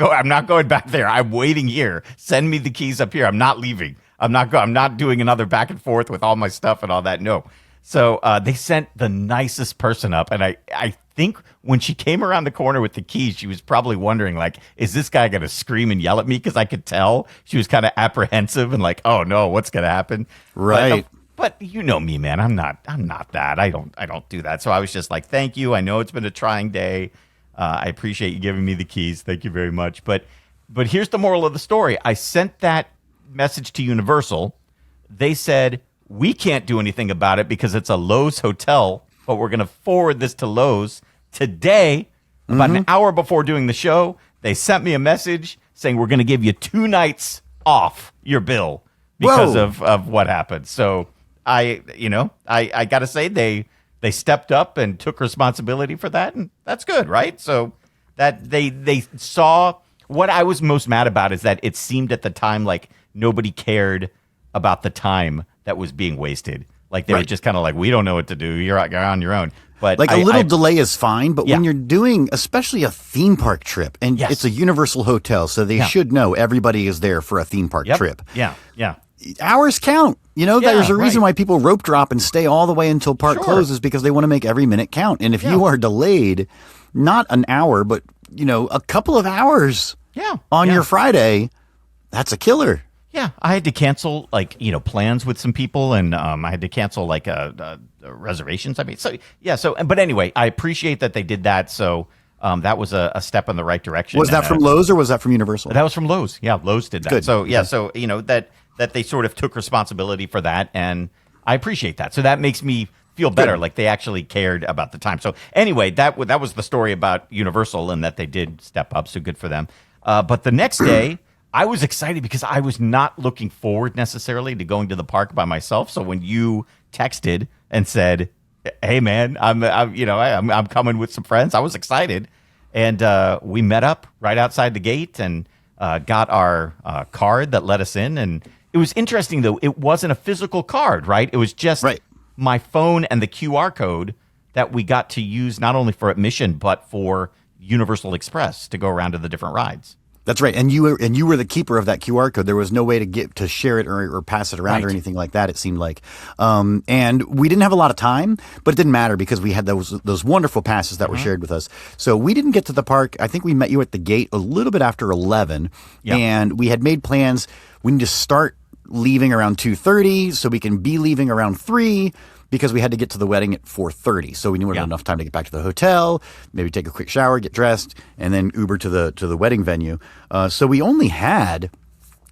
going back there. I'm waiting here. Send me the keys up here. I'm not leaving. I'm not doing another back and forth with all my stuff and all that. No. So they sent the nicest person up. And I think when she came around the corner with the keys, she was probably wondering, like, is this guy going to scream and yell at me? Because I could tell she was kind of apprehensive and like, oh, no, what's going to happen?
Right.
But you know me, man. I'm not that. I don't do that. So I was just like, thank you. I know it's been a trying day. I appreciate you giving me the keys. Thank you very much. But here's the moral of the story. I sent that message to Universal. They said, we can't do anything about it because it's a Lowe's hotel, but we're going to forward this to Lowe's today. About an hour before doing the show, they sent me a message saying we're going to give you 2 nights off your bill because of what happened. So I got to say they stepped up and took responsibility for that, and that's good, right? So that they saw. What I was most mad about is that it seemed at the time like nobody cared about the time that was being wasted. Like they were just kind of like, we don't know what to do. You're on your own. But
like a little delay is fine, but when you're doing especially a theme park trip, and it's a Universal hotel, so they should know everybody is there for a theme park trip.
Yeah.
Hours count. There's a reason why people rope drop and stay all the way until park closes because they want to make every minute count. And if you are delayed, not an hour, but a couple of hours on your Friday, that's a killer.
Yeah, I had to cancel plans with some people, and I had to cancel reservations. I mean, but anyway, I appreciate that they did that. So that was a step in the right direction.
Was that from Lowe's or was that from Universal?
That was from Lowe's. Yeah, Lowe's did that.
Good.
So that they sort of took responsibility for that, and I appreciate that. So that makes me feel better, like they actually cared about the time. So anyway, that was the story about Universal and that they did step up. So good for them. But the next day, I was excited because I was not looking forward necessarily to going to the park by myself. So when you texted and said, "Hey man, I'm coming with some friends," I was excited, and we met up right outside the gate and got our card that let us in. And it was interesting though; it wasn't a physical card, right? It was just my phone and the QR code that we got to use not only for admission but for Universal Express to go around to the different rides.
That's right, and you were the keeper of that QR code. There was no way to share it or pass it around or anything like that. It seemed like, and we didn't have a lot of time, but it didn't matter because we had those wonderful passes that were shared with us. So we didn't get to the park. I think we met you at the gate a little bit after 11, and we had made plans. We need to start leaving around 2:30 so we can be leaving around 3. Because we had to get to the wedding at 4:30, so we knew we had enough time to get back to the hotel, maybe take a quick shower, get dressed, and then Uber to the wedding venue. So we only had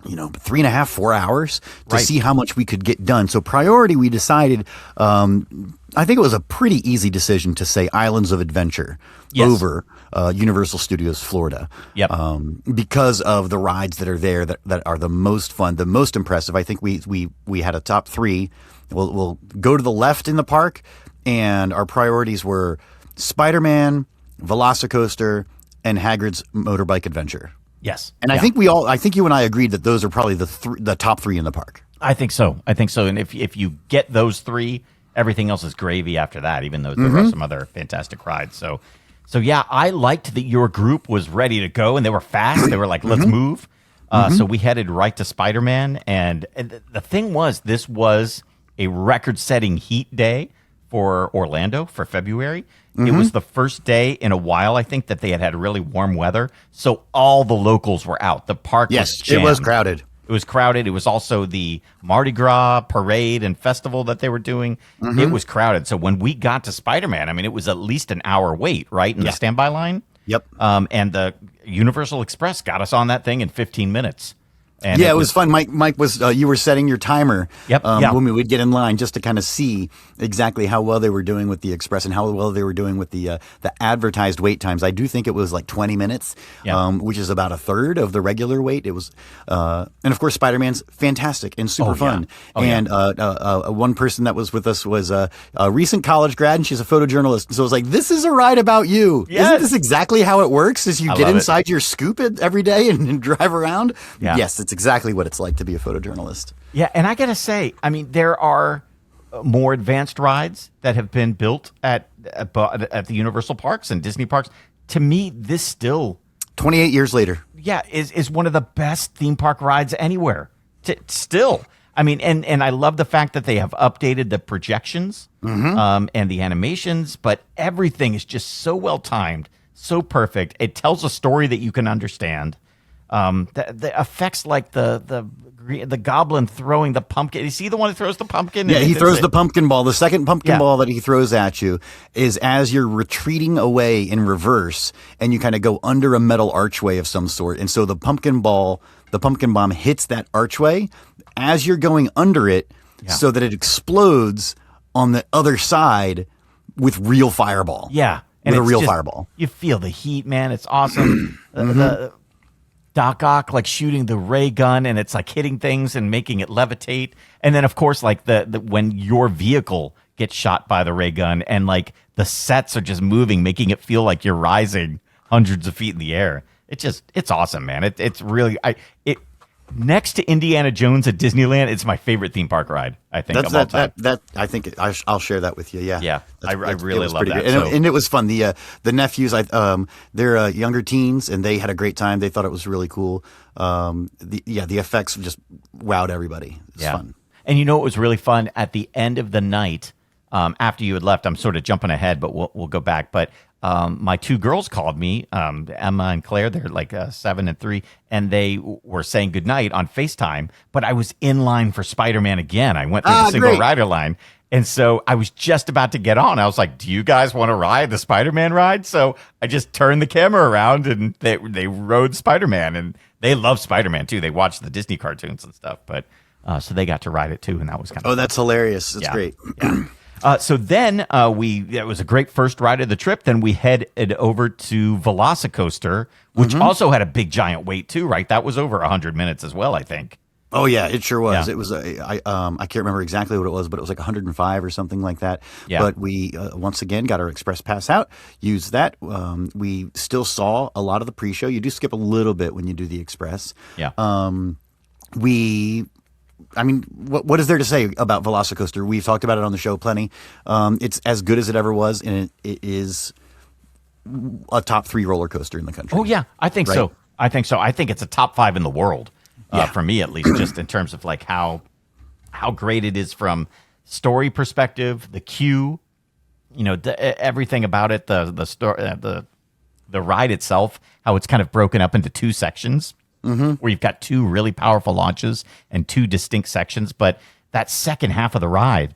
3.5, 4 hours to see how much we could get done. So priority, we decided. I think it was a pretty easy decision to say Islands of Adventure over Universal Studios Florida. Because of the rides that are there that are the most fun, the most impressive. I think we had a top 3. We'll go to the left in the park, and our priorities were Spider-Man, VelociCoaster, and Hagrid's Motorbike Adventure.
Yes,
and I think you and I agreed that those are probably the top 3 in the park.
I think so. And if you get those 3, everything else is gravy after that. Even though there are some other fantastic rides. So yeah, I liked that your group was ready to go and they were fast. They were like, let's move. So we headed right to Spider-Man, and the thing was, this was a record-setting heat day for Orlando for February. It was the first day in a while, I think, that they had really warm weather. So all the locals were out. The park was jammed.
It was crowded.
It was crowded. It was also the Mardi Gras parade and festival that they were doing. It was crowded. So when we got to Spider-Man, I mean, it was at least an hour wait, right, in the standby line?
Yep.
And the Universal Express got us on that thing in 15 minutes. And
it was fun. Mike was you were setting your timer when we would get in line just to kind of see exactly how well they were doing with the Express and how well they were doing with the advertised wait times. I do think it was like 20 minutes, which is about a third of the regular wait. It was, and of course, Spider-Man's fantastic and super fun. One person that was with us was a recent college grad, and she's a photojournalist. So I was like, "This is a ride about you.
Yes.
Isn't this exactly how it works? Is you get inside your scoop every day and drive around?
Yeah.
Yes, it's exactly what it's like to be a photojournalist."
Yeah, and I got to say, I mean, there are more advanced rides that have been built at the Universal parks and Disney parks. To me, this still
28 years later.
Yeah, is one of the best theme park rides anywhere. Still. I mean, and I love the fact that they have updated the projections and the animations, but everything is just so well timed, so perfect. It tells a story that you can understand. The effects, like the goblin throwing the pumpkin. Is he the one who throws the pumpkin?
Yeah, he throws the pumpkin ball. The second pumpkin ball that he throws at you is as you're retreating away in reverse, and you kind of go under a metal archway of some sort. And so the pumpkin bomb hits that archway as you're going under it, so that it explodes on the other side with real fireball.
Yeah,
and with a real fireball.
You feel the heat, man. It's awesome. The Doc Ock like shooting the ray gun, and it's like hitting things and making it levitate. And then of course, like the when your vehicle gets shot by the ray gun, and like the sets are just moving, making it feel like you're rising hundreds of feet in the air. It's awesome, man. It's really next to Indiana Jones at Disneyland, it's my favorite theme park ride. I think of all time.
I think I'll share that with you. Yeah,
I really love that.
And it was fun. The nephews, they're younger teens, and they had a great time. They thought it was really cool. The effects just wowed everybody. It's fun.
And it was really fun at the end of the night. After you had left, I'm sort of jumping ahead, but we'll go back. But my 2 girls called me, Emma and Claire. They're like 7 and 3, and they were saying goodnight on FaceTime. But I was in line for Spider-Man again. I went through the single rider line. And so I was just about to get on. I was like, do you guys want to ride the Spider-Man ride? So I just turned the camera around, and they rode Spider-Man. And they love Spider-Man, too. They watched the Disney cartoons and stuff. But so they got to ride it, too, and that was kind of fun.
That's hilarious. That's great.
Yeah. So then it was a great first ride of the trip. Then we headed over to VelociCoaster, which also had a big giant wait too, right? That was over 100 minutes as well, I think.
Oh yeah, it sure was.
Yeah.
It was I can't remember exactly what it was, but it was like 105 or something like that.
Yeah.
But we once again got our express pass out, used that. We still saw a lot of the pre-show. You do skip a little bit when you do the express.
Yeah.
What is there to say about VelociCoaster? We've talked about it on the show plenty. It's as good as it ever was, and it is a top 3 roller coaster in the country.
Oh yeah, I think
right?
so. I think so. I think it's a top 5 in the world for me, at least, just in terms of like how great it is from story perspective, the queue, everything about it, the story, the ride itself, how it's kind of broken up into 2 sections, where you've got 2 really powerful launches and 2 distinct sections. But that second half of the ride,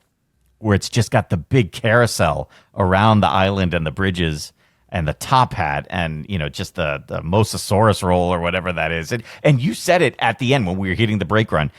where it's just got the big carousel around the island and the bridges and the top hat and, just the Mosasaurus roll or whatever that is. And you said it at the end when we were hitting the brake run.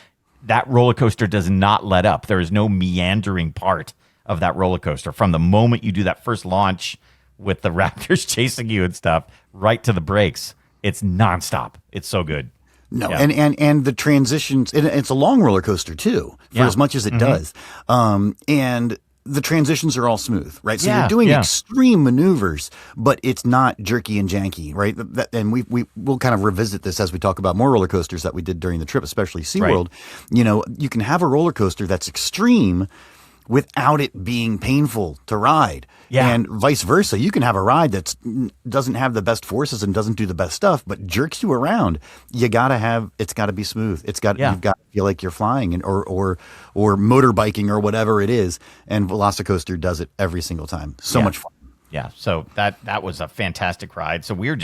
That roller coaster does not let up. There is no meandering part of that roller coaster. From the moment you do that first launch with the raptors chasing you and stuff, right to the brakes, it's nonstop. It's so good.
No, yeah. and the transitions, and it's a long roller coaster too, for as much as it does. And the transitions are all smooth, right? So you're doing extreme maneuvers, but it's not jerky and janky, right? And we'll kind of revisit this as we talk about more roller coasters that we did during the trip, especially SeaWorld. Right. You can have a roller coaster that's extreme without it being painful to ride. Yeah. And vice versa. You can have a ride that doesn't have the best forces and doesn't do the best stuff, but jerks you around. It's got to be smooth. You've got to feel like you're flying or motorbiking or whatever it is. And VelociCoaster does it every single time. So much fun.
Yeah. So that was a fantastic ride. So we're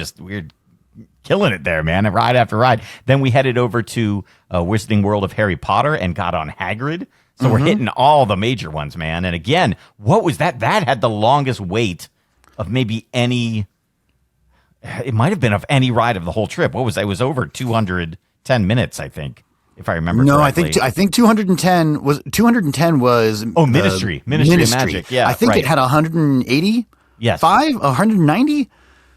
killing it there, man. Ride after ride. Then we headed over to Wizarding World of Harry Potter and got on Hagrid. So we're hitting all the major ones, man. And again, what was that? That had the longest wait of maybe any. It might have been of any ride of the whole trip. What was it? It was over 210 minutes, I think, if I remember.
No,
correctly.
I think 210 was
Ministry of Magic. Yeah,
I think it had 180.
Yes,
190.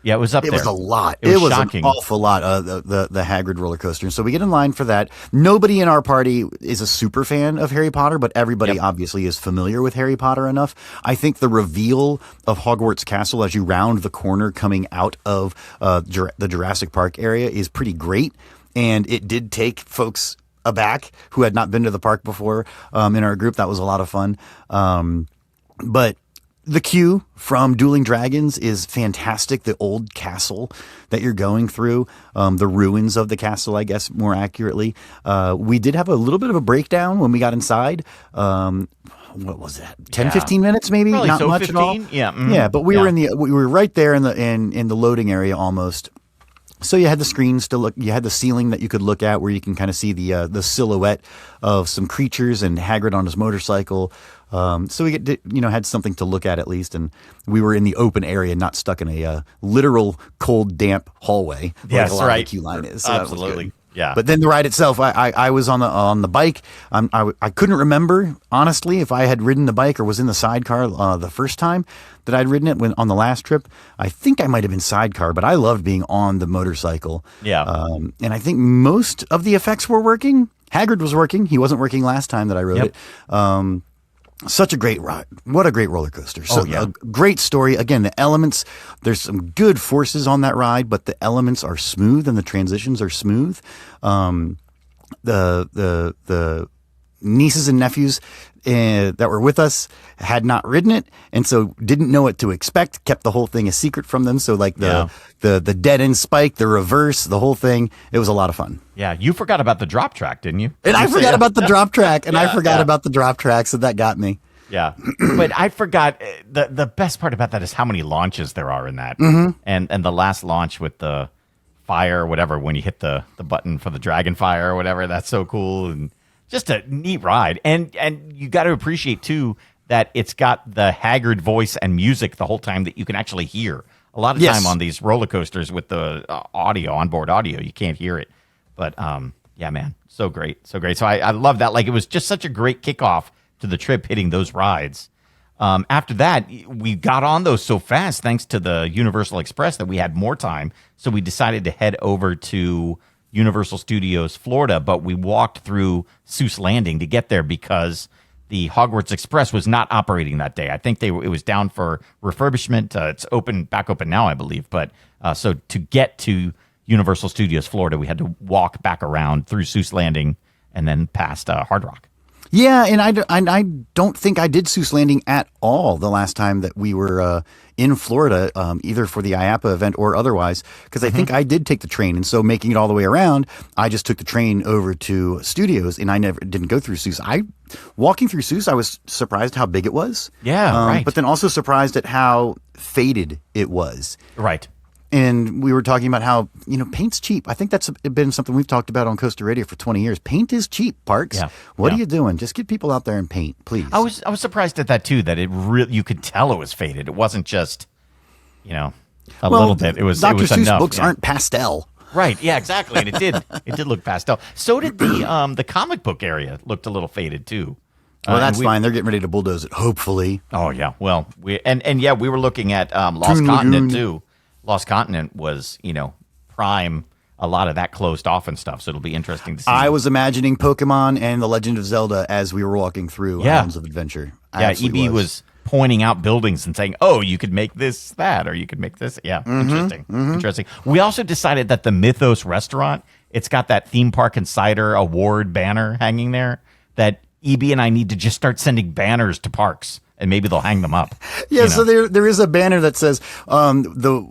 Yeah, it was up there.
It was a lot.
It was shocking.
An awful lot. The Hagrid roller coaster. And so we get in line for that. Nobody in our party is a super fan of Harry Potter, but everybody obviously is familiar with Harry Potter enough. I think the reveal of Hogwarts Castle as you round the corner coming out of the Jurassic Park area is pretty great. And it did take folks aback who had not been to the park before in our group. That was a lot of fun. But the queue from Dueling Dragons is fantastic. The old castle that you're going through, the ruins of the castle, I guess, more accurately. We did have a little bit of a breakdown when we got inside. What was that? 10, 15 minutes, maybe?
Probably
not
so
much
15?
at all.
Yeah.
Yeah, but we were right there in the loading area almost. So you had the screens to look. You had the ceiling that you could look at, where you can kind of see the silhouette of some creatures and Hagrid on his motorcycle. So we had something to look at least, and we were in the open area, not stuck in a literal cold, damp hallway.
Yes,
like a lot
right.
Of the queue line is. So
absolutely. Yeah.
But then the ride itself, I was on the bike. I couldn't remember honestly if I had ridden the bike or was in the sidecar the first time that I'd ridden it on the last trip. I think I might have been sidecar, but I loved being on the motorcycle.
Yeah.
And I think most of the effects were working. Hagrid was working. He wasn't working last time that I rode it. Such a great ride. What a great roller coaster. So a great story. Again, the elements, there's some good forces on that ride, but the elements are smooth and the transitions are smooth. The nieces and nephews that were with us had not ridden it, and so didn't know what to expect, kept the whole thing a secret from them. So like the dead end spike, the reverse, the whole thing, it was a lot of fun.
Yeah, you forgot about the drop track, didn't you?
And I forgot about the drop track, about the drop track, so that got me.
Yeah, but I forgot the best part about that is how many launches there are in that, and the last launch with the fire or whatever, when you hit the button for the dragon fire or whatever, that's so cool, and just a neat ride. And you got to appreciate too that it's got the Hagrid voice and music the whole time that you can actually hear. A lot of time on these roller coasters with the onboard audio, you can't hear it. But yeah, man, so great. So I love that. Like, it was just such a great kickoff to the trip, hitting those rides. After that, we got on those so fast thanks to the Universal Express that we had more time. So we decided to head over to Universal Studios Florida, but we walked through Seuss Landing to get there because the Hogwarts Express was not operating that day. I think it was down for refurbishment. It's back open now, I believe. But so to get to Universal Studios Florida, we had to walk back around through Seuss Landing and then past Hard Rock.
Yeah, and I don't think I did Seuss Landing at all the last time that we were in Florida, either for the IAPA event or otherwise, because I think I did take the train. And so making it all the way around, I just took the train over to Studios, and I didn't go through Seuss. Walking through Seuss, I was surprised how big it was.
Yeah, right.
But then also surprised at how faded it was.
Right.
And we were talking about how, paint's cheap. I think that's been something we've talked about on Coaster Radio for 20 years. Paint is cheap, Parks.
Yeah.
What are you doing? Just get people out there and paint, please.
I was surprised at that too, that you could tell it was faded. It wasn't just, a little bit. It was
Dr.
Seuss
Seuss
enough.
books aren't pastel.
Right. Yeah, exactly. And it did look pastel. So did the comic book area looked a little faded too.
Well, that's fine. They're getting ready to bulldoze it, hopefully.
Oh yeah. Well, we were looking at Lost Continent too. Lost Continent was, prime. A lot of that closed off and stuff, so it'll be interesting to see.
I was imagining Pokemon and The Legend of Zelda as we were walking through Islands of Adventure.
EB was pointing out buildings and saying, "Oh, you could make this, that, or you could make this." Yeah, interesting. We also decided that the Mythos restaurant, it's got that theme park insider award banner hanging there. That EB and I need to just start sending banners to parks, and maybe they'll hang them up.
Yeah, so there is a banner that says the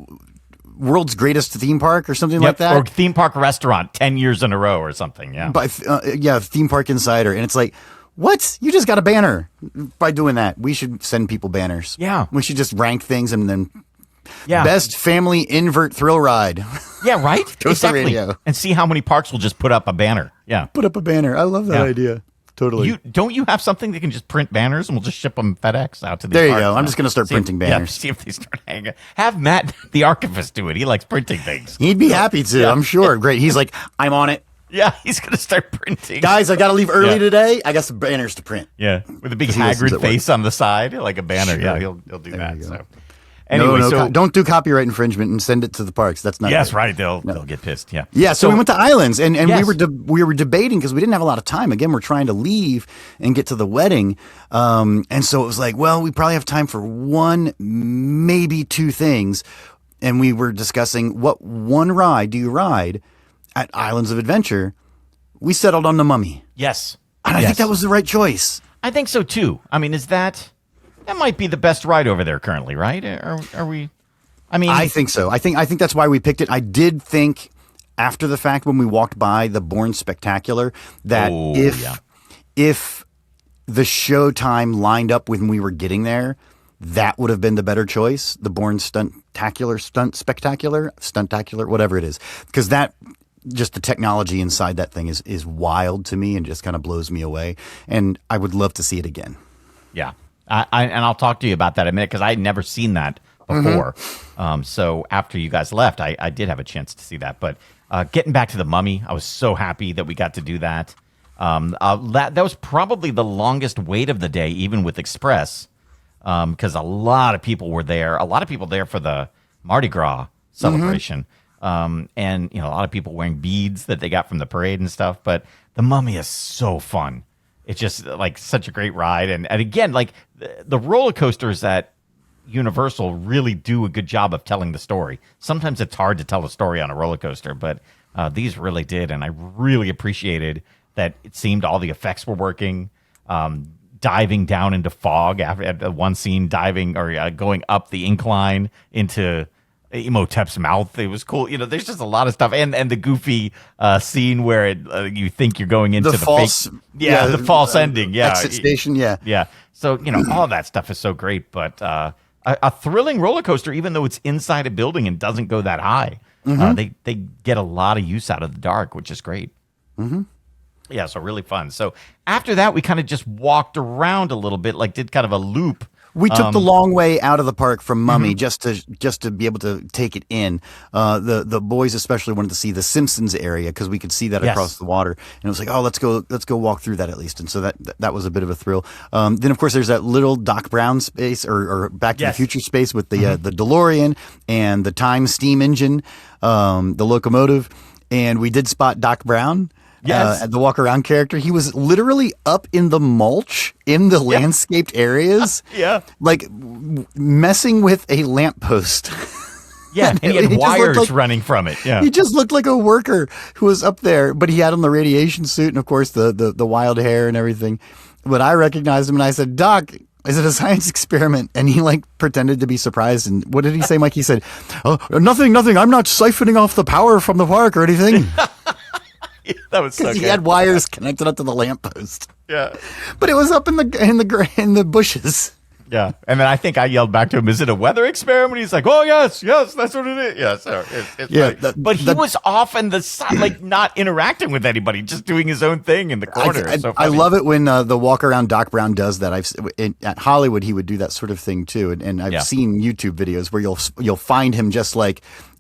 world's greatest theme park or something like that.
Or theme park restaurant 10 years in a row or something. Yeah.
Theme park insider. And it's like, what? You just got a banner by doing that. We should send people banners.
Yeah.
We should just rank things and then best family invert thrill ride.
Yeah, right?
Coaster Radio.
And see how many parks will just put up a banner. Yeah.
Put up a banner. I love that idea. Totally.
Don't you have something that can just print banners and we'll just ship them FedEx out to these
There you
parks?
go. I'm just going to start printing banners.
See if they start hanging. Have Matt, the archivist, do it. He likes printing things.
He'd be happy to, I'm sure. Great. He's like, I'm on it.
Yeah, he's going to start printing.
Guys, I got to leave early today. I got some banners to print.
Yeah, with a big Hagrid face on the side, like a banner. Sure. Yeah, he'll do that. So. Anyway,
don't do copyright infringement and send it to the parks. That's not.
Yes, right. They'll get pissed. Yeah.
Yeah. So we went to Islands, and we were debating because we didn't have a lot of time. Again, we're trying to leave and get to the wedding, and so it was like, well, we probably have time for one, maybe two things, and we were discussing what one ride do you ride at Islands of Adventure. We settled on the Mummy.
Yes,
and I think that was the right choice.
I think so too. I mean, that might be the best ride over there currently, right? Are we? I mean,
I think so. I think that's why we picked it. I did think after the fact when we walked by the Bourne Spectacular that if the show time lined up when we were getting there, that would have been the better choice. The Bourne Stuntacular, Stuntacular, whatever it is, because that. Just the technology inside that thing is wild to me and just kind of blows me away. And I would love to see it again.
Yeah. And I'll talk to you about that in a minute because I had never seen that before. So after you guys left, I did have a chance to see that. But getting back to the Mummy, I was so happy that we got to do that. That was probably the longest wait of the day, even with Express, because a lot of people were there. A lot of people there for the Mardi Gras celebration. And a lot of people wearing beads that they got from the parade and stuff. But the Mummy is so fun. It's just like such a great ride. And again, like the roller coasters at Universal really do a good job of telling the story. Sometimes it's hard to tell a story on a roller coaster, but these really did. And I really appreciated that it seemed all the effects were working. Diving down into fog at one scene, diving or going up the incline into Imhotep's mouth. It was cool. There's just a lot of stuff, and the goofy scene where you think you're going into the
false,
fake, the false ending,
exit station,
yeah. So all that stuff is so great, but a thrilling roller coaster, even though it's inside a building and doesn't go that high, they get a lot of use out of the dark, which is great. Yeah, so really fun. So after that, we kind of just walked around a little bit, like did kind of a loop.
We took the long way out of the park from Mummy just to be able to take it in. The boys especially wanted to see the Simpsons area because we could see that across the water, and it was like, oh, let's go walk through that at least. And so that was a bit of a thrill. Then of course there's that little Doc Brown space or Back to the Future space with the DeLorean and the time steam engine, the locomotive, and we did spot Doc Brown.
Yes.
The walk around character. He was literally up in the mulch in the landscaped areas.
Yeah.
Like messing with a lamppost.
Yeah, and he had
just
wires
looked
running from it. Yeah.
He just looked like a worker who was up there, but he had on the radiation suit and, of course, the wild hair and everything. But I recognized him, and I said, "Doc, is it a science experiment?" And he pretended to be surprised. And what did he say, Mike? He said, "Oh, nothing. I'm not siphoning off the power from the park or anything."
That was so good.
He had wires connected up to the lamppost.
Yeah.
But it was up in the bushes.
Yeah. And then I think I yelled back to him, "Is it a weather experiment?" He's like, "Oh, yes, that's what it is." Yeah. So it's funny. But he was off in the side, not interacting with anybody, just doing his own thing in the corner.
I love it when the walk around Doc Brown does that. At Hollywood, he would do that sort of thing too. And I've seen YouTube videos where you'll find him just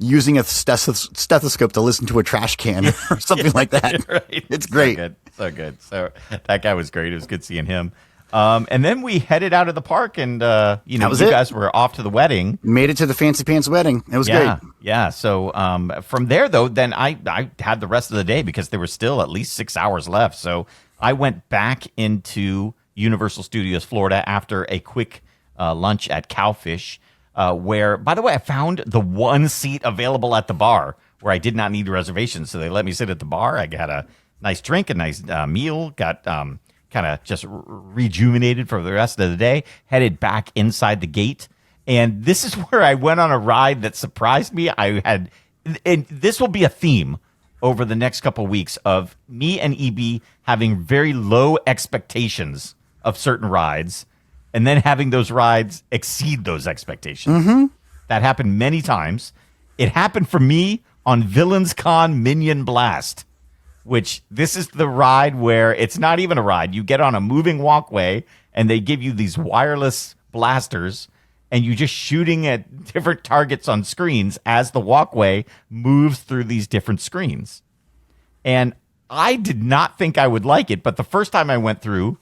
using a stethoscope to listen to a trash can or something like that.
Right.
It's great.
So good. So that guy was great. It was good seeing him. And then we headed out of the park, and you guys were off to the wedding.
Made it to the fancy pants wedding. It was great.
Yeah. So from there, though, then I had the rest of the day because there were still at least 6 hours left. So I went back into Universal Studios Florida after a quick lunch at Cowfish, where, by the way, I found the one seat available at the bar where I did not need a reservation. So they let me sit at the bar. I got a nice drink, a nice meal, got kind of just rejuvenated for the rest of the day, headed back inside the gate. And this is where I went on a ride that surprised me. And this will be a theme over the next couple of weeks of me and EB having very low expectations of certain rides and then having those rides exceed those expectations.
Mm-hmm.
That happened many times. It happened for me on Villains-Con Minion Blast, which this is the ride where it's not even a ride. You get on a moving walkway and they give you these wireless blasters and you're just shooting at different targets on screens as the walkway moves through these different screens. And I did not think I would like it, but the first time I went through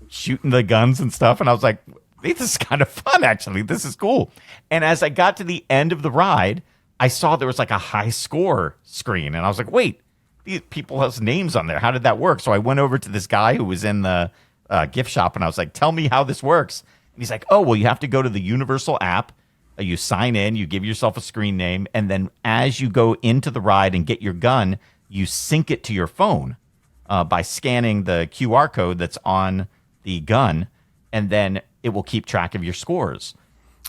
shooting the guns and stuff, and I was like, hey, this is kind of fun, actually. This is cool. And as I got to the end of the ride, I saw there was a high score screen. And I was like, wait, these people have names on there. How did that work? So I went over to this guy who was in the gift shop, and I was like, tell me how this works. And he's like, oh, well, you have to go to the Universal app. You sign in, you give yourself a screen name, and then as you go into the ride and get your gun, you sync it to your phone by scanning the QR code that's on the gun, and then it will keep track of your scores.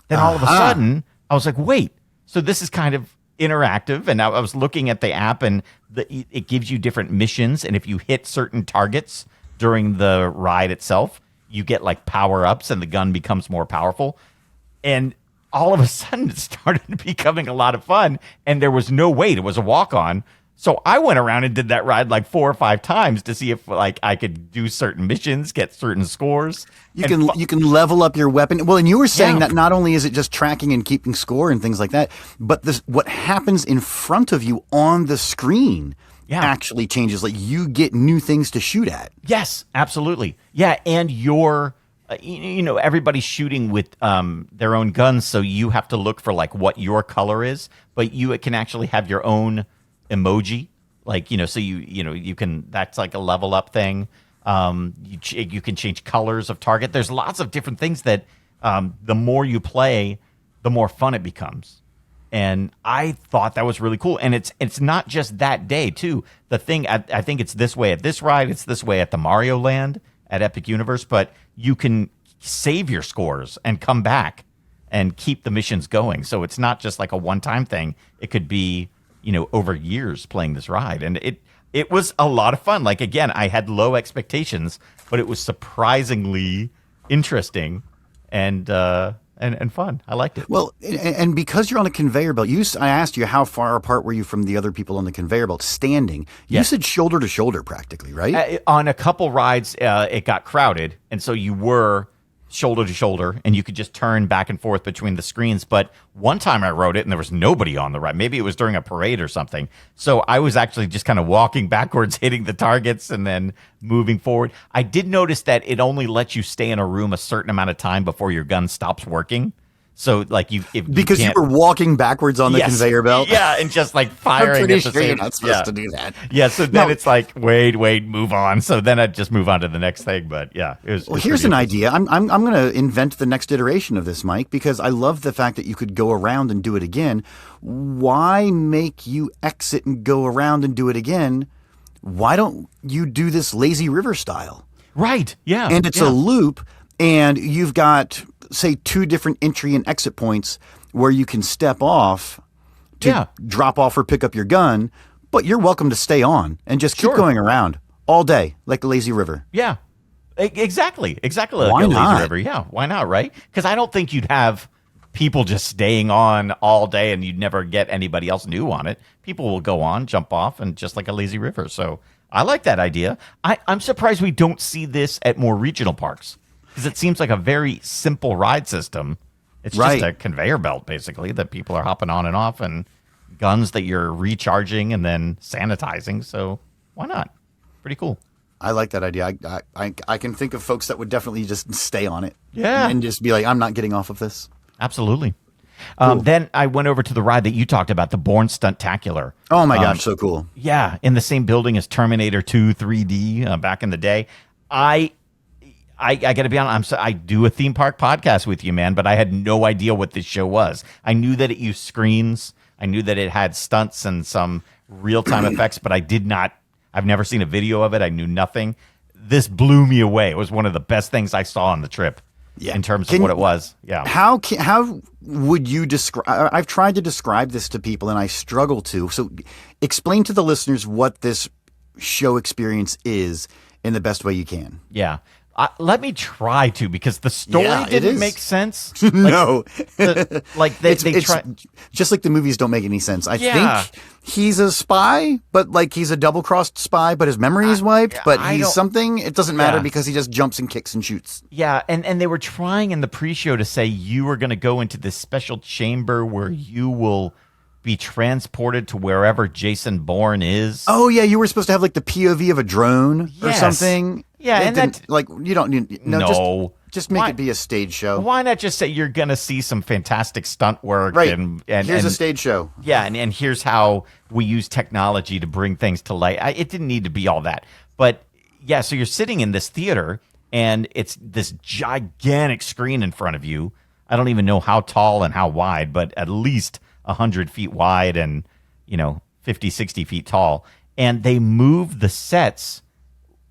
Then all of a sudden, I was like, wait, so this is kind of interactive, and I was looking at the app, and it gives you different missions, and if you hit certain targets during the ride itself, you get power-ups, and the gun becomes more powerful. And all of a sudden, it started becoming a lot of fun, and there was no wait. It was a walk-on. So I went around and did that ride 4 or 5 times to see if I could do certain missions, get certain scores.
You can level up your weapon. Well, and you were saying that not only is it just tracking and keeping score and things like that, but what happens in front of you on the screen actually changes. You get new things to shoot at.
Yes, absolutely. Yeah, and you're everybody's shooting with their own guns, so you have to look for what your color is, but you can actually have your own emoji, so you can, that's a level up thing. You can change colors of target. There's lots of different things that the more you play, the more fun it becomes. And I thought that was really cool. And it's not just that day too. The thing, I think it's this way at this ride, it's this way at the Mario Land at Epic Universe, but you can save your scores and come back and keep the missions going. So it's not just a one-time thing. It could be over years playing this ride. And it was a lot of fun. Again, I had low expectations, but it was surprisingly interesting and fun. I liked it.
Well, and because you're on a conveyor belt, I asked you how far apart were you from the other people on the conveyor belt standing. You said shoulder to shoulder practically, right?
On a couple rides, it got crowded. And so you were shoulder to shoulder, and you could just turn back and forth between the screens. But one time I rode it, and there was nobody on the ride. Maybe it was during a parade or something. So I was actually just kind of walking backwards, hitting the targets, and then moving forward. I did notice that it only lets you stay in a room a certain amount of time before your gun stops working. So like
because you were walking backwards on the conveyor belt.
Yeah, and just like firing.
I'm pretty
at the
sure
same,
you're not supposed to do that.
Yeah, so then it's like wait, move on. So then I'd just move on to the next thing. But yeah,
here's an idea. I'm going to invent the next iteration of this, Mike, because I love the fact that you could go around and do it again. Why make you exit and go around and do it again? Why don't you do this lazy river style?
Right. Yeah.
And it's a loop, and you've got, say, 2 different entry and exit points where you can step off to drop off or pick up your gun, but you're welcome to stay on and just keep going around all day like the lazy river.
Yeah. Exactly. Exactly.
Why
like a
not?
lazy river. Yeah. Why not? Right. Because I don't think you'd have people just staying on all day and you'd never get anybody else new on it. People will go on, jump off, and just like a lazy river. So I like that idea. I'm surprised we don't see this at more regional parks because it seems like a very simple ride system. It's just a conveyor belt, basically, that people are hopping on and off, and guns that you're recharging and then sanitizing. So why not? Pretty cool.
I like that idea. I can think of folks that would definitely just stay on it.
Yeah.
And just be like, I'm not getting off of this.
Absolutely. Cool. Then I went over to the ride that you talked about, the Bourne Stuntacular.
Oh my gosh, so cool.
Yeah, in the same building as Terminator 2 3D back in the day. I got to be honest, I do a theme park podcast with you, man, but I had no idea what this show was. I knew that it used screens. I knew that it had stunts and some real-time effects, but I've never seen a video of it. I knew nothing. This blew me away. It was one of the best things I saw on the trip. Yeah. In terms of what it was. Yeah.
How would you describe? I've tried to describe this to people and I struggle to. So explain to the listeners what this show experience is in the best way you can.
Yeah. Let me try to, because the story didn't make sense.
No.
They try.
Just like the movies don't make any sense. I think he's a spy, but like he's a double-crossed spy, but his memory is wiped, but he's something. It doesn't matter because he just jumps and kicks and shoots.
Yeah, and they were trying in the pre-show to say you were going to go into this special chamber where you will be transported to wherever Jason Bourne is.
Oh, yeah, you were supposed to have like the POV of a drone or something.
Yeah, and that
like you don't need just make it be a stage show.
Why not just say you're going to see some fantastic stunt work?
Right. And here's a stage show.
Yeah, and here's how we use technology to bring things to light. It didn't need to be all that. But yeah, so you're sitting in this theater and it's this gigantic screen in front of you. I don't even know how tall and how wide, but at least 100 feet wide and, 50, 60 feet tall. And they move the sets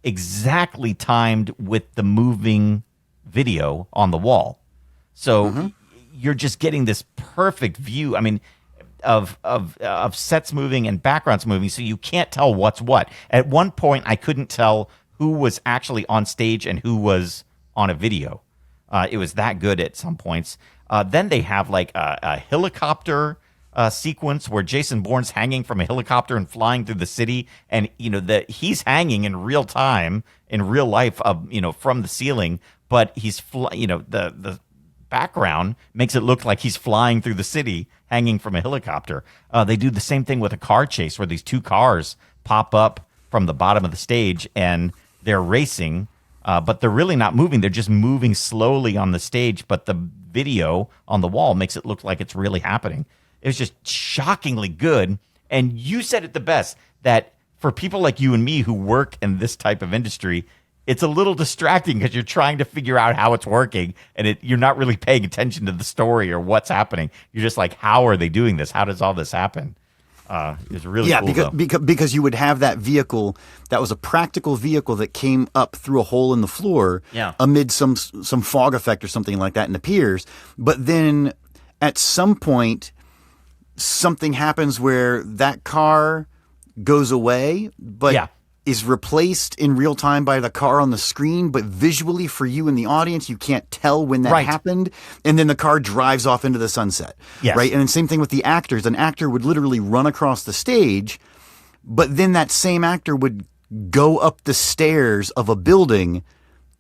exactly timed with the moving video on the wall. So you're just getting this perfect view. I mean, of sets moving and backgrounds moving. So you can't tell what's what. At one point, I couldn't tell who was actually on stage and who was on a video. It was that good at some points. Then they have like a helicopter sequence where Jason Bourne's hanging from a helicopter and flying through the city, and he's hanging in real time, in real life, from the ceiling, but he's the background makes it look like he's flying through the city, hanging from a helicopter. They do the same thing with a car chase where these 2 cars pop up from the bottom of the stage and they're racing, but they're really not moving. They're just moving slowly on the stage, but the video on the wall makes it look like it's really happening. It was just shockingly good. And you said it the best, that for people like you and me who work in this type of industry, it's a little distracting because you're trying to figure out how it's working and you're not really paying attention to the story or what's happening. You're just like, how are they doing this? How does all this happen? It's really cool,
because you would have that vehicle that was a practical vehicle that came up through a hole in the floor amid some fog effect or something like that and appears. But then at some point, something happens where that car goes away, but is replaced in real time by the car on the screen, but visually for you in the audience, you can't tell when that happened. And then the car drives off into the sunset. Yes. Right. And then same thing with the actors. An actor would literally run across the stage, but then that same actor would go up the stairs of a building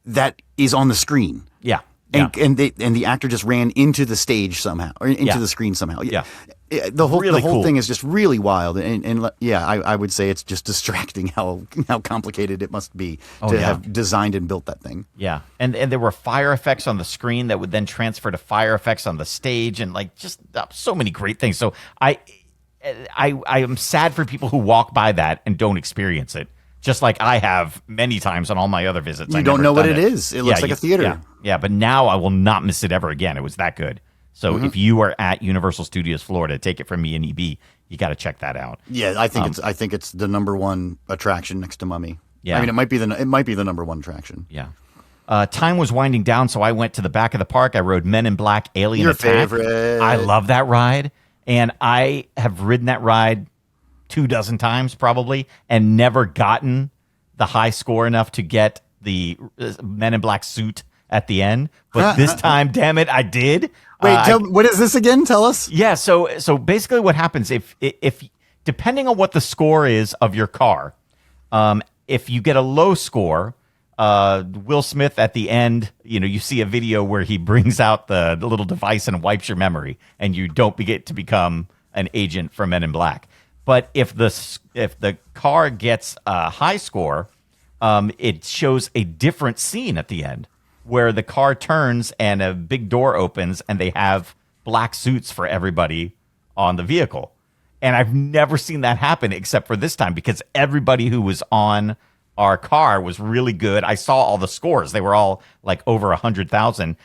that is on the screen.
Yeah.
And the actor just ran into the stage somehow, or into the screen somehow.
Yeah.
The whole
Cool.
thing is just really wild, and I would say it's just distracting how complicated it must be to have designed and built that thing.
Yeah, and there were fire effects on the screen that would then transfer to fire effects on the stage, and like just so many great things. So I am sad for people who walk by that and don't experience it, just like I have many times on all my other visits.
You don't know what it is. It looks like a theater.
Yeah, but now I will not miss it ever again. It was that good. So if you are at Universal Studios Florida, take it from me and EB, you got to check that out.
Yeah, I think it's the number one attraction next to Mummy.
Yeah,
I mean it might be the number one attraction.
Yeah. Time was winding down, so I went to the back of the park. I rode Men in Black Alien
Your
Attack.
favorite.
I love that ride, and I have ridden that ride 24 times probably, and never gotten the high score enough to get the Men in Black suit at the end. But this time, damn it, I did.
Wait, what is this again? Tell us.
Yeah, so basically what happens if depending on what the score is of your car, if you get a low score, Will Smith at the end, you see a video where he brings out the little device and wipes your memory, and you don't get to become an agent for Men in Black. But if the car gets a high score, it shows a different scene at the end, where the car turns and a big door opens and they have black suits for everybody on the vehicle. And I've never seen that happen except for this time, because everybody who was on our car was really good. I saw all the scores. They were all like over 100,000.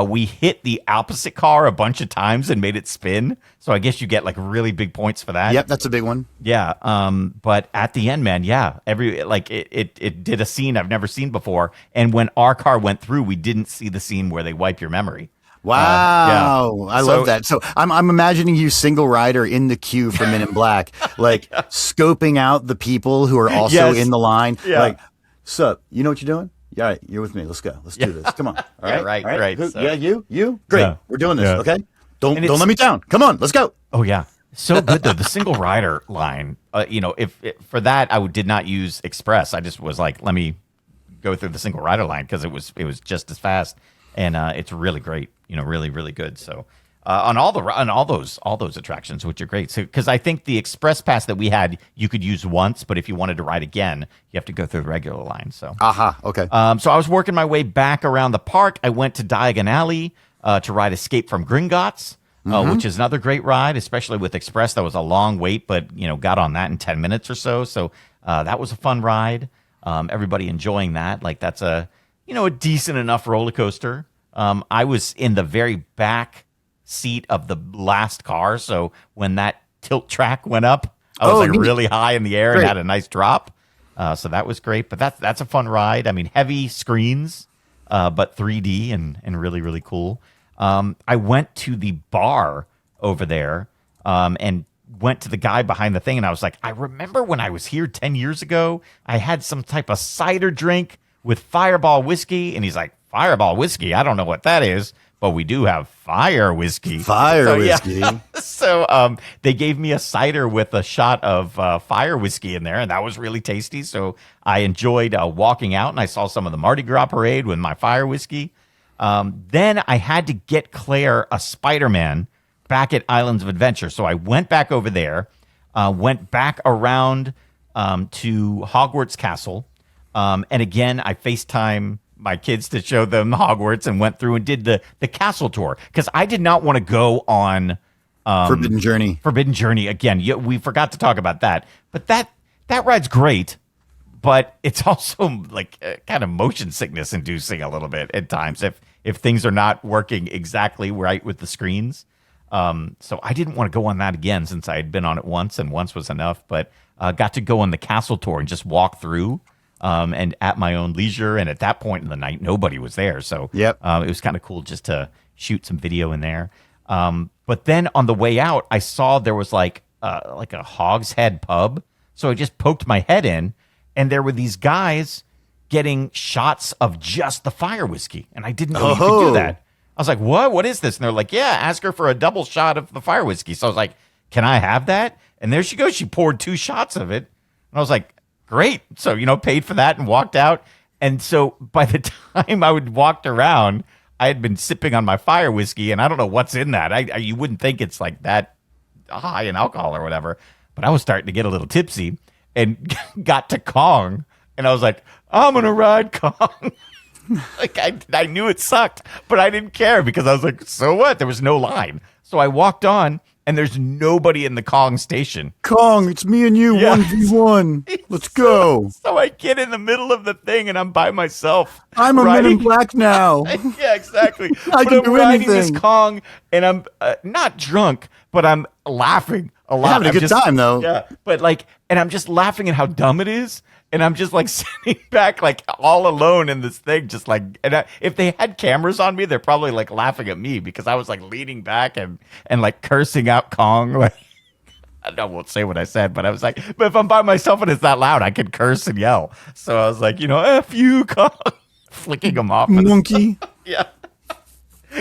We hit the opposite car a bunch of times and made it spin. So I guess you get like really big points for that.
Yep, that's a big one.
Yeah. But at the end, man, it did a scene I've never seen before. And when our car went through, we didn't see the scene where they wipe your memory.
Wow. I love that. So I'm imagining you single rider in the queue for Men in Black, like scoping out the people who are also in the line.
Yeah.
Like, sup, you know what you're doing? Yeah, all right, you're with me. Let's go. Let's do this. Come on. All right.
Right.
Who,
So-
you? Great.
Yeah.
We're doing this.
Yeah.
Okay. Don't let me down. Come on. Let's go.
Oh yeah, so good though. The single rider line. For that I did not use Express. I just was like, let me go through the single rider line because it was just as fast, and it's really great. Really really good. So on all those attractions, which are great. So because I think the Express Pass that we had, you could use once, but if you wanted to ride again, you have to go through the regular line. So
okay.
So I was working my way back around the park. I went to Diagon Alley to ride Escape from Gringotts. Which is another great ride, especially with Express. That was a long wait, but got on that in 10 minutes or so. So that was a fun ride. Everybody enjoying that. Like that's a decent enough roller coaster. I was in the very back seat of the last car, so when that tilt track went up, I was really high in the air and had a nice drop. So that was great. But that's a fun ride. I mean, heavy screens, but 3D and really really cool. I went to the bar over there and went to the guy behind the thing, and I was like, I remember when I was here 10 years ago, I had some type of cider drink with Fireball whiskey, and he's like, Fireball whiskey? I don't know what that is, but we do have fire whiskey.
Whiskey.
Yeah. So they gave me a cider with a shot of fire whiskey in there, and that was really tasty. So I enjoyed walking out, and I saw some of the Mardi Gras parade with my fire whiskey. Then I had to get Claire a Spider-Man back at Islands of Adventure. So I went back over there, went back around to Hogwarts Castle. And again, I FaceTime my kids to show them Hogwarts and went through and did the castle tour. Because I did not want to go on
Forbidden Journey.
Forbidden Journey. Again, we forgot to talk about that. But that ride's great. But it's also like kind of motion sickness inducing a little bit at times if things are not working exactly right with the screens. So I didn't want to go on that again since I had been on it once, and once was enough. But got to go on the castle tour and just walk through and at my own leisure. And at that point in the night, nobody was there. So it was kind of cool just to shoot some video in there. But then on the way out, I saw there was like a Hog's Head pub. So I just poked my head in. And there were these guys getting shots of just the fire whiskey. And I didn't know you could do that. I was like, what? What is this? And they're like, yeah, ask her for a double shot of the fire whiskey. So I was like, can I have that? And there she goes. She poured 2 shots of it. And I was like, great. So, paid for that and walked out. And so by the time I would walked around, I had been sipping on my fire whiskey, and I don't know what's in that. You wouldn't think it's like that high in alcohol or whatever, but I was starting to get a little tipsy and got to Kong, and I was like, I'm gonna ride Kong. Like I knew it sucked, but I didn't care because I was like, so what? There was no line. So I walked on, and there's nobody in the Kong station.
Kong, it's me and you, 1v1. Let's go.
So I get in the middle of the thing, and I'm by myself.
I'm a Men in Black now.
Yeah, exactly.
I can do
riding
anything.
this Kong, and I'm not drunk, but I'm laughing a lot.
Having a good time, though.
Yeah, but and I'm just laughing at how dumb it is. And I'm just like sitting back, like all alone in this thing, just like, if they had cameras on me, they're probably like laughing at me because I was like leaning back and like cursing out Kong. Like, I won't say what I said, but I was like, but if I'm by myself and it's that loud, I can curse and yell. So I was like, F you, Kong, flicking them off.
Monkey.
Yeah.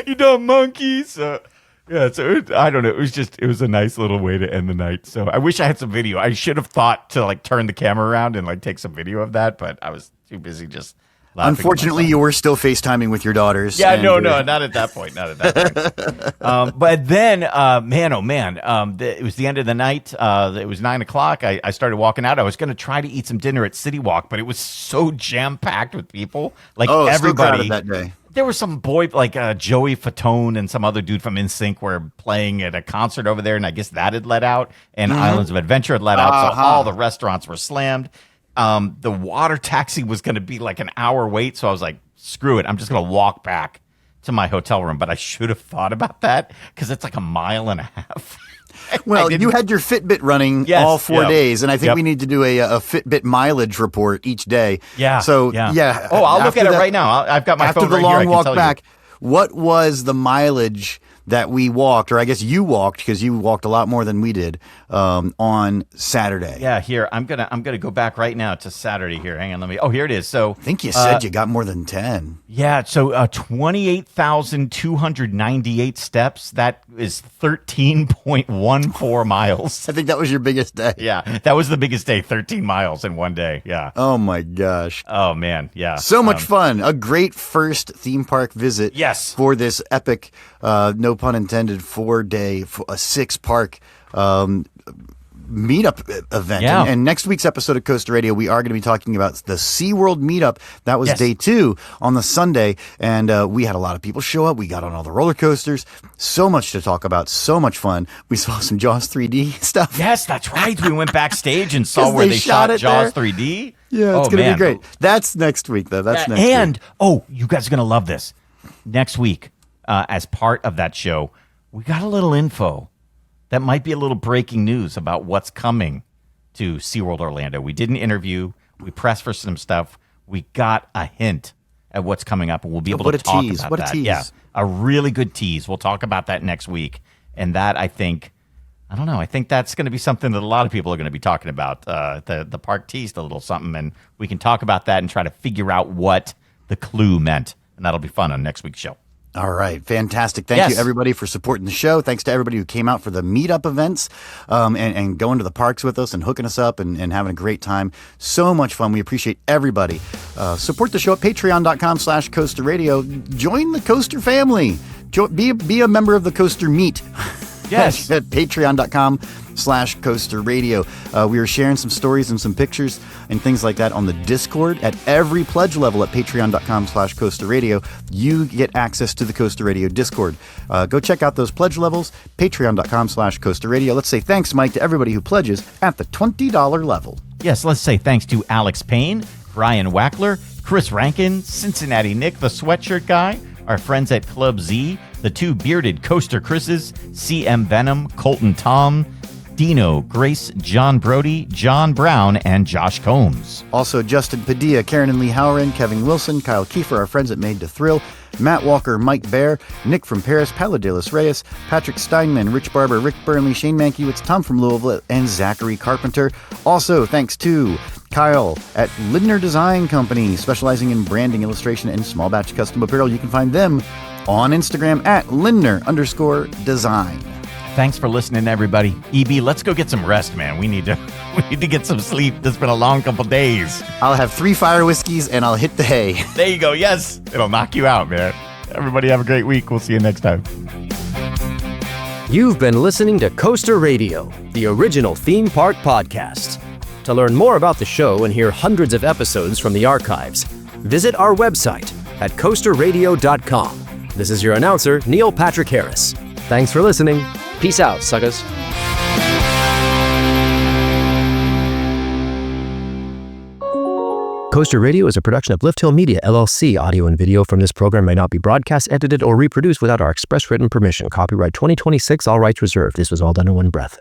You dumb monkey. So. Yeah, so I don't know. It was a nice little way to end the night. So I wish I had some video. I should have thought to like turn the camera around and like take some video of that, but I was too busy just laughing.
Unfortunately, you were still FaceTiming with your daughters.
Yeah, no, not at that point. Not at that point. But then, man, oh man, it was the end of the night. It was 9:00. I started walking out. I was going to try to eat some dinner at City Walk, but it was so jam packed with people. Like everybody
that day.
There was some boy like Joey Fatone and some other dude from NSYNC were playing at a concert over there, and I guess that had let out, and Islands of Adventure had let out, so all the restaurants were slammed. The water taxi was going to be like an hour wait, so I was like, screw it, I'm just going to walk back to my hotel room, but I should have thought about that because it's like a mile and a half.
Well, you had your Fitbit running all 4 days, and I think we need to do a Fitbit mileage report each day.
Yeah.
So, yeah.
Oh, I'll look at it right now. I've got my phone right here.
After the long walk back, what was the mileage that we walked, or I guess you walked, because you walked a lot more than we did, on Saturday?
Yeah, here, I'm gonna go back right now to Saturday here. Hang on, here it is. So
I think you said you got more than 10.
Yeah, so 28,298 steps. That is 13.14 miles.
I think that was your biggest day.
Yeah, that was the biggest day, 13 miles in one day. Yeah.
Oh, my gosh.
Oh, man, yeah.
So much fun. A great first theme park visit for this epic, no pun intended, 4-day, a 6-park meetup event.
Yeah.
And next week's episode of Coaster Radio, we are going to be talking about the SeaWorld meetup. That was day 2 on the Sunday, and we had a lot of people show up. We got on all the roller coasters. So much to talk about. So much fun. We saw some Jaws 3D stuff.
Yes, that's right. We went backstage and saw where they shot Jaws 3D.
Yeah, it's going to be great. That's next week, though. That's next week.
And, you guys are going to love this. Next week, as part of that show, we got a little info that might be a little breaking news about what's coming to SeaWorld Orlando. We did an interview. We pressed for some stuff. We got a hint at what's coming up, and we'll be able to talk about that.
What a tease.
Yeah, a really good tease. We'll talk about that next week. And that, I think that's going to be something that a lot of people are going to be talking about. The park teased a little something, and we can talk about that and try to figure out what the clue meant. And that'll be fun on next week's show.
All right. Fantastic. Thank you, everybody, for supporting the show. Thanks to everybody who came out for the meetup events and going to the parks with us and hooking us up and having a great time. So much fun. We appreciate everybody. Support the show at patreon.com/Coaster Radio. Join the Coaster family. Be a member of the Coaster Meet.
Yes.
At patreon.com/Coaster Radio. We are sharing some stories and some pictures and things like that on the Discord. At every pledge level at patreon.com/Coaster Radio, you get access to the Coaster Radio Discord. Go check out those pledge levels, patreon.com/Coaster Radio. Let's say thanks, Mike, to everybody who pledges at the $20 level.
Yes, let's say thanks to Alex Payne, Brian Wackler, Chris Rankin, Cincinnati Nick, the sweatshirt guy, our friends at Club Z, the 2 bearded Coaster Chris's, CM Venom, Colton Tom, Dino, Grace, John Brody, John Brown, and Josh Combs.
Also, Justin Padilla, Karen and Lee Howren, Kevin Wilson, Kyle Kiefer, our friends at Made to Thrill, Matt Walker, Mike Bear, Nick from Paris, Paladelis Reyes, Patrick Steinman, Rich Barber, Rick Burnley, Shane Mankiewicz, Tom from Louisville, and Zachary Carpenter. Also, thanks to Kyle at Lindner Design Company, specializing in branding, illustration, and small batch custom apparel. You can find them on Instagram at Lindner_design.
Thanks for listening, everybody. EB, let's go get some rest, man. We need to get some sleep. It's been a long couple days.
I'll have 3 fire whiskeys and I'll hit the hay.
There you go. Yes. It'll knock you out, man. Everybody have a great week. We'll see you next time.
You've been listening to Coaster Radio, the original theme park podcast. To learn more about the show and hear hundreds of episodes from the archives, visit our website at coasterradio.com. This is your announcer, Neil Patrick Harris. Thanks for listening. Peace out, suckers. Coaster Radio is a production of Lift Hill Media, LLC. Audio and video from this program may not be broadcast, edited, or reproduced without our express written permission. Copyright 2026, all rights reserved. This was all done in one breath.